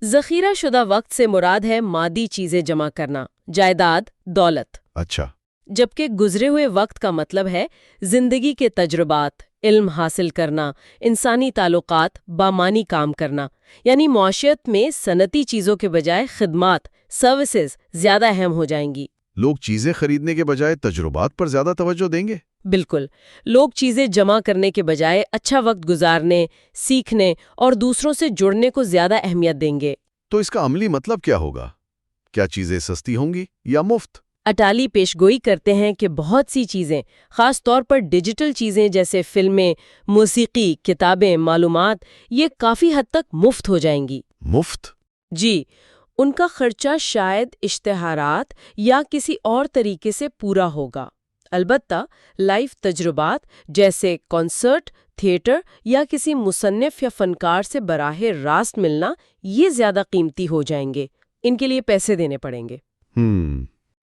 ذخیرہ شدہ وقت سے مراد ہے مادی چیزیں جمع کرنا، جائیداد، دولت۔ اچھا۔ جبکہ گزرے ہوئے وقت کا مطلب ہے زندگی کے تجربات، علم حاصل کرنا، انسانی تعلقات، بامانی کام کرنا۔ یعنی معاشیت میں صنعتی چیزوں کے بجائے خدمات، سروسز زیادہ اہم ہو جائیں گی۔ لوگ چیزیں خریدنے کے بجائے تجربات پر زیادہ توجہ دیں گے؟ بالکل، لوگ چیزیں جمع کرنے کے بجائے اچھا وقت گزارنے، سیکھنے اور دوسروں سے جڑنے کو زیادہ اہمیت دیں گے۔ تو اس کا عملی مطلب کیا ہوگا؟ کیا چیزیں سستی ہوں گی یا مفت؟ اٹالی پیشگوئی کرتے ہیں کہ بہت سی چیزیں، خاص طور پر ڈیجیٹل چیزیں جیسے فلمیں، موسیقی، کتابیں، معلومات، یہ کافی حد تک مفت ہو جائیں گی۔ مفت؟ جی، ان کا خرچہ شاید اشتہارات یا کسی اور طریقے سے پورا ہوگا۔ البتہ لائیو تجربات جیسے کنسرٹ، تھیٹر یا کسی مصنف یا فنکار سے براہ راست ملنا، یہ زیادہ قیمتی ہو جائیں گے، ان کے لیے پیسے دینے پڑیں گے۔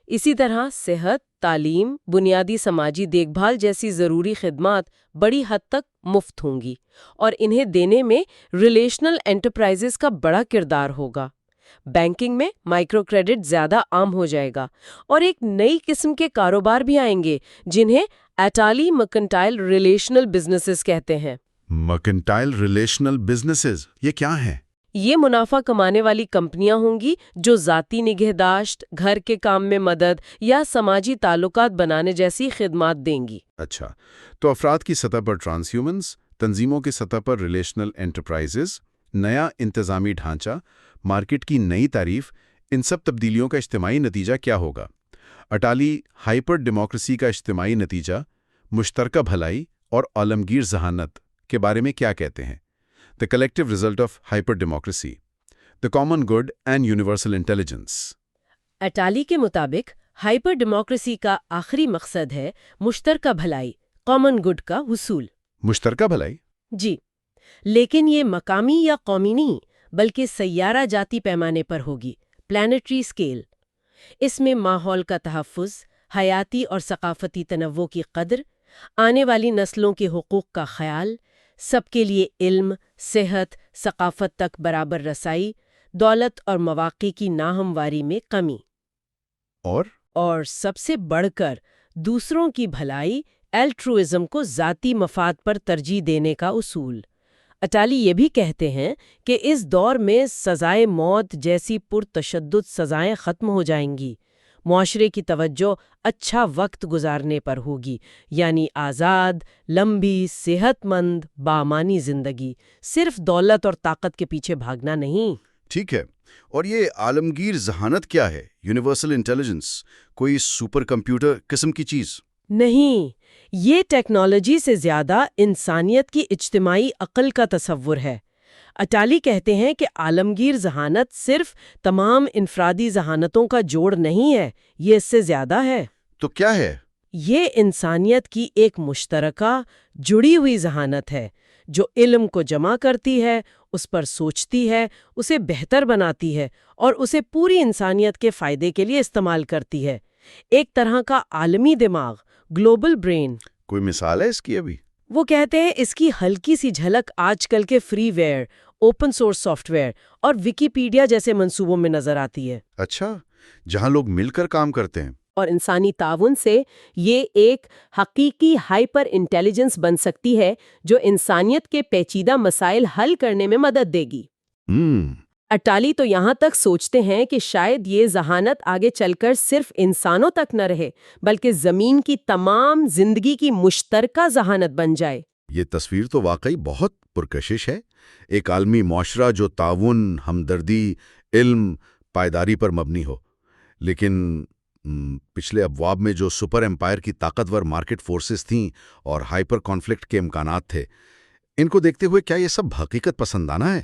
اسی طرح صحت، تعلیم، بنیادی سماجی دیکھ بھال جیسی ضروری خدمات بڑی حد تک مفت ہوں گی، اور انہیں دینے میں ریلیشنل انٹرپرائزز کا بڑا کردار ہوگا۔ بینکنگ میں مائکرو کریڈٹ زیادہ عام ہو جائے گا، اور ایک نئی قسم کے کاروبار بھی آئیں گے جنہیں اٹالی مرکنٹائل ریلیشنل بزنسز کہتے ہیں۔ مرکنٹائل ریلیشنل بزنسز، یہ کیا ہیں؟ یہ منافع کمانے والی کمپنیاں ہوں گی جو ذاتی نگہداشت، گھر کے کام میں مدد یا سماجی تعلقات بنانے جیسی خدمات دیں گی۔ اچھا، تو افراد کی سطح پر ٹرانس ہیومنز، تنظیموں کی سطح پر ریلیشنل انٹرپرائزز، نیا انتظامی ڈھانچہ، مارکیٹ کی نئی تعریف، ان سب تبدیلیوں کا اجتماعی نتیجہ کیا ہوگا؟ اٹالی ہائپر ڈیموکریسی کا اجتماعی نتیجہ، مشترکہ بھلائی اور عالمگیر ذہانت کے بارے میں کیا کہتے ہیں؟ The collective result of hyper-democracy, the common good and universal intelligence. Italy کے مطابق ہائپر ڈیموکریسی کا آخری مقصد ہے مشترکہ بھلائی، کامن گڈ کا حصول۔ مشترکہ بھلائی؟ جی، لیکن یہ مقامی یا قومی نہیں بلکہ سیارہ جاتی پیمانے پر ہوگی، پلانیٹری اسکیل۔ اس میں ماحول کا تحفظ، حیاتی اور ثقافتی تنوع کی قدر، آنے والی نسلوں کے حقوق کا خیال، سب کے لیے علم، صحت، ثقافت تک برابر رسائی، دولت اور مواقع کی ناہمواری میں کمی، اور سب سے بڑھ کر دوسروں کی بھلائی، الٹروئزم کو ذاتی مفاد پر ترجیح دینے کا اصول۔ اٹالی یہ بھی کہتے ہیں کہ اس دور میں سزائے موت جیسی پرتشدد سزائیں ختم ہو جائیں گی، معاشرے کی توجہ اچھا وقت گزارنے پر ہوگی، یعنی آزاد، لمبی، صحت مند، بامانی زندگی، صرف دولت اور طاقت کے پیچھے بھاگنا نہیں۔ ٹھیک ہے، اور یہ عالمگیر ذہانت کیا ہے؟ یونیورسل انٹیلیجنس، کوئی سپر کمپیوٹر قسم کی چیز؟ نہیں، یہ ٹیکنالوجی سے زیادہ انسانیت کی اجتماعی عقل کا تصور ہے۔ اٹالی کہتے ہیں کہ عالمگیر ذہانت صرف تمام انفرادی ذہانتوں کا جوڑ نہیں ہے، یہ اس سے زیادہ ہے۔ تو کیا ہے؟ یہ انسانیت کی ایک مشترکہ، جڑی ہوئی ذہانت ہے جو علم کو جمع کرتی ہے، اس پر سوچتی ہے، اسے بہتر بناتی ہے اور اسے پوری انسانیت کے فائدے کے لیے استعمال کرتی ہے۔ ایک طرح کا عالمی دماغ، گلوبل برین۔ کوئی مثال ہے اس کی ابھی؟ وہ کہتے ہیں اس کی ہلکی سی جھلک آج کل کے free where, open source soft where اور ویکیپیڈیا جیسے منصوبوں میں نظر آتی ہے۔ اچھا، جہاں لوگ مل کر کام کرتے ہیں۔ اور انسانی تعاون سے یہ ایک حقیقی ہائپر انٹیلیجنس بن سکتی ہے جو انسانیت کے پیچیدہ مسائل حل کرنے میں مدد دے گی۔ اٹالی تو یہاں تک سوچتے ہیں کہ شاید یہ ذہانت آگے چل کر صرف انسانوں تک نہ رہے بلکہ زمین کی تمام زندگی کی مشترکہ ذہانت بن جائے۔ یہ تصویر تو واقعی بہت پرکشش ہے، ایک عالمی معاشرہ جو تعاون، ہمدردی، علم، پائیداری پر مبنی ہو۔ لیکن پچھلے ابواب میں جو سپر امپائر کی طاقتور مارکیٹ فورسز تھیں اور ہائپر کانفلکٹ کے امکانات تھے، ان کو دیکھتے ہوئے کیا یہ سب حقیقت پسندانہ ہے؟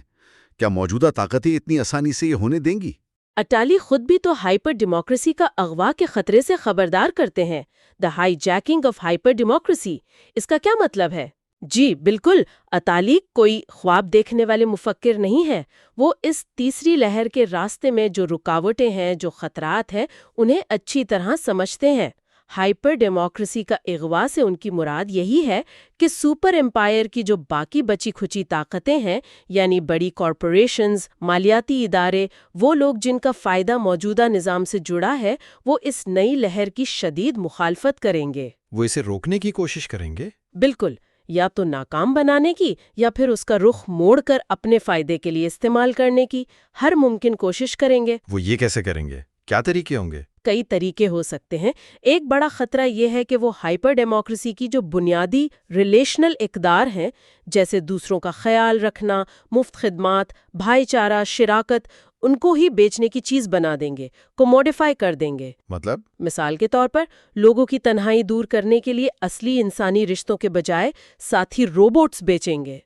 کیا موجودہ طاقتیں اتنی آسانی سے یہ ہونے دیں گی؟ اٹالی خود بھی تو ہائپر ڈیموکریسی کا اغوا کے خطرے سے خبردار کرتے ہیں، the hijacking of hyper democracy. اس کا کیا مطلب ہے؟ جی بالکل، اٹالی کوئی خواب دیکھنے والے مفکر نہیں ہے، وہ اس تیسری لہر کے راستے میں جو رکاوٹیں ہیں، جو خطرات ہیں، انہیں اچھی طرح سمجھتے ہیں۔ ہائپر ڈیموکریسی کا اغوا سے ان کی مراد یہی ہے کہ سپر امپائر کی جو باقی بچی کھچی طاقتیں ہیں، یعنی بڑی کارپوریشنز، مالیاتی ادارے، وہ لوگ جن کا فائدہ موجودہ نظام سے جڑا ہے، وہ اس نئی لہر کی شدید مخالفت کریں گے۔ وہ اسے روکنے کی کوشش کریں گے؟ بالکل، یا تو ناکام بنانے کی یا پھر اس کا رخ موڑ کر اپنے فائدے کے لیے استعمال کرنے کی ہر ممکن کوشش کریں گے۔ وہ یہ کیسے کریں گے؟ کیا طریقے ہوں گے؟ کئی طریقے ہو سکتے ہیں۔ ایک بڑا خطرہ یہ ہے کہ وہ ہائپر ڈیموکریسی کی جو بنیادی ریلیشنل اقدار ہیں، جیسے دوسروں کا خیال رکھنا، مفت خدمات، بھائی چارہ، شراکت، ان کو ہی بیچنے کی چیز بنا دیں گے، کوموڈیفائی کر دیں گے۔ مطلب؟ مثال کے طور پر لوگوں کی تنہائی دور کرنے کے لیے اصلی انسانی رشتوں کے بجائے ساتھی روبوٹس بیچیں گے۔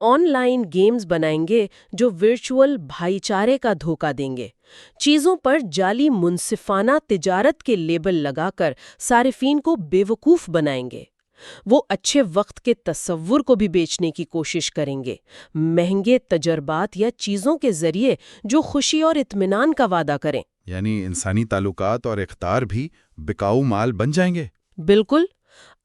آن لائن گیمز بنائیں گے جو ورچوئل بھائی چارے کا دھوکہ دیں گے۔ چیزوں پر جعلی منصفانہ تجارت کے لیبل لگا کر صارفین کو بیوقوف بنائیں گے۔ وہ اچھے وقت کے تصور کو بھی بیچنے کی کوشش کریں گے، مہنگے تجربات یا چیزوں کے ذریعے جو خوشی اور اطمینان کا وعدہ کریں۔ یعنی انسانی تعلقات اور اختیار بھی بکاؤ مال بن جائیں گے۔ بالکل۔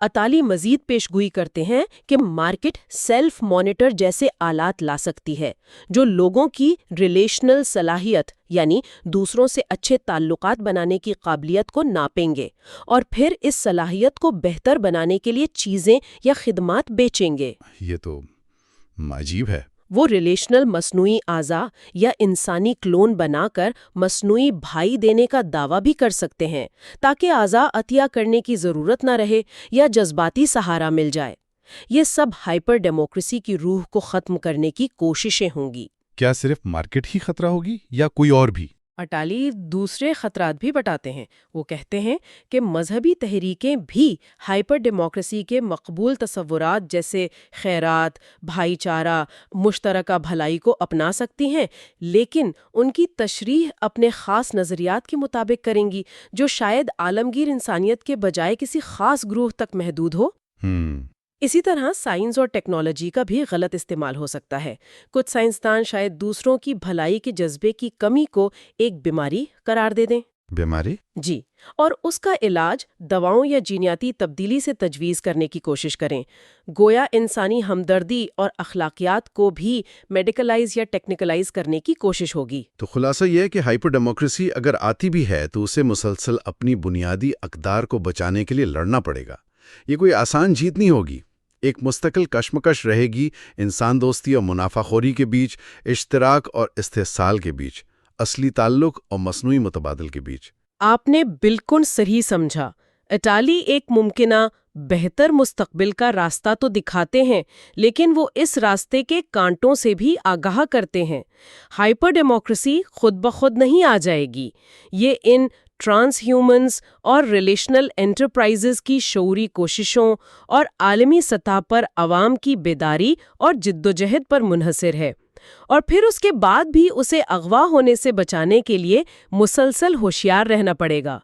اطالی مزید پیش گوئی کرتے ہیں کہ مارکیٹ سیلف مانیٹر جیسے آلات لا سکتی ہے جو لوگوں کی ریلیشنل صلاحیت یعنی دوسروں سے اچھے تعلقات بنانے کی قابلیت کو ناپیں گے اور پھر اس صلاحیت کو بہتر بنانے کے لیے چیزیں یا خدمات بیچیں گے۔ یہ تو عجیب ہے۔ وہ ریلیشنل مصنوعی اعضاء یا انسانی کلون بنا کر مصنوعی بھائی دینے کا دعویٰ بھی کر سکتے ہیں تاکہ اعضاء عطیہ کرنے کی ضرورت نہ رہے یا جذباتی سہارا مل جائے۔ یہ سب ہائپر ڈیموکریسی کی روح کو ختم کرنے کی کوششیں ہوں گی۔ کیا صرف مارکیٹ ہی خطرہ ہوگی یا کوئی اور بھی؟ اٹالی دوسرے خطرات بھی بتاتے ہیں۔ وہ کہتے ہیں کہ مذہبی تحریکیں بھی ہائپر ڈیموکریسی کے مقبول تصورات جیسے خیرات، بھائی چارہ، مشترکہ بھلائی کو اپنا سکتی ہیں، لیکن ان کی تشریح اپنے خاص نظریات کے مطابق کریں گی جو شاید عالمگیر انسانیت کے بجائے کسی خاص گروہ تک محدود ہو۔ اسی طرح سائنس اور ٹیکنالوجی کا بھی غلط استعمال ہو سکتا ہے۔ کچھ سائنسدان شاید دوسروں کی بھلائی کے جذبے کی کمی کو ایک بیماری قرار دے دیں۔ بیماری؟ جی، اور اس کا علاج دواؤں یا جینیاتی تبدیلی سے تجویز کرنے کی کوشش کریں۔ گویا انسانی ہمدردی اور اخلاقیات کو بھی میڈیکلائز یا ٹیکنیکلائز کرنے کی کوشش ہوگی۔ تو خلاصہ یہ ہے کہ ہائپر ڈیموکریسی اگر آتی بھی ہے تو اسے مسلسل اپنی بنیادی اقدار کو بچانے کے لیے لڑنا پڑے گا۔ یہ کوئی آسان جیت نہیں ہوگی۔ ایک مستقل کشمکش رہے گی انسان دوستی اور منافع خوری کے بیچ، اشتراک اور استحصال کے بیچ، اصلی تعلق اور مصنوعی متبادل کے بیچ۔ آپ نے بالکل صحیح سمجھا۔ اٹالی ایک ممکنہ بہتر مستقبل کا راستہ تو دکھاتے ہیں، لیکن وہ اس راستے کے کانٹوں سے بھی آگاہ کرتے ہیں۔ ہائپر ڈیموکریسی خود بخود نہیں آ جائے گی۔ یہ ان ٹرانس ہیومنز اور ریلیشنل انٹرپرائزز کی شعوری کوششوں اور عالمی سطح پر عوام کی بیداری اور جدوجہد پر منحصر ہے، اور پھر اس کے بعد بھی اسے اغوا ہونے سے بچانے کے لیے مسلسل ہوشیار رہنا پڑے گا۔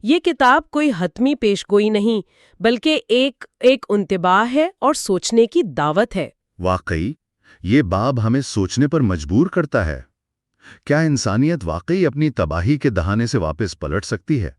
یہ کتاب کوئی حتمی پیشگوئی نہیں، بلکہ ایک انتباہ ہے اور سوچنے کی دعوت ہے۔ واقعی یہ باب ہمیں سوچنے پر مجبور کرتا ہے۔ کیا انسانیت واقعی اپنی تباہی کے دہانے سے واپس پلٹ سکتی ہے؟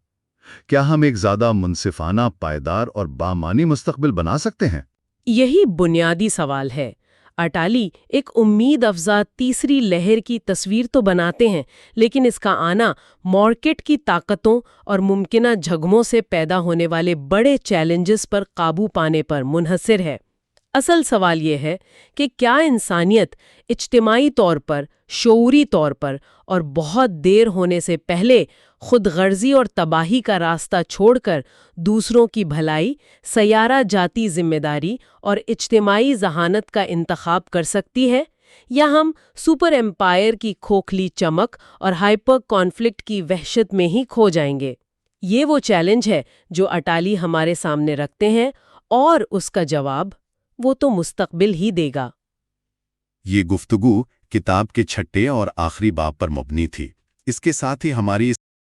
کیا ہم ایک زیادہ منصفانہ، پائیدار اور بامانی مستقبل بنا سکتے ہیں؟ یہی بنیادی سوال ہے۔ اٹالی ایک امید افزا تیسری لہر کی تصویر تو بناتے ہیں، لیکن اس کا آنا مارکیٹ کی طاقتوں اور ممکنہ جھگموں سے پیدا ہونے والے بڑے چیلنجز پر قابو پانے پر منحصر ہے۔ اصل سوال یہ ہے کہ کیا انسانیت اجتماعی طور پر، شعوری طور پر اور بہت دیر ہونے سے پہلے خود غرضی اور تباہی کا راستہ چھوڑ کر دوسروں کی بھلائی، سیارہ جاتی ذمہ داری اور اجتماعی ذہانت کا انتخاب کر سکتی ہے، یا ہم سپر ایمپائر کی کھوکھلی چمک اور ہائپر کانفلکٹ کی وحشت میں ہی کھو جائیں گے؟ یہ وہ چیلنج ہے جو اٹالی ہمارے سامنے رکھتے ہیں، اور اس کا جواب وہ تو مستقبل ہی دے گا۔ یہ گفتگو کتاب کے چھٹے اور آخری باب پر مبنی تھی۔ اس کے ساتھ ہی ہماری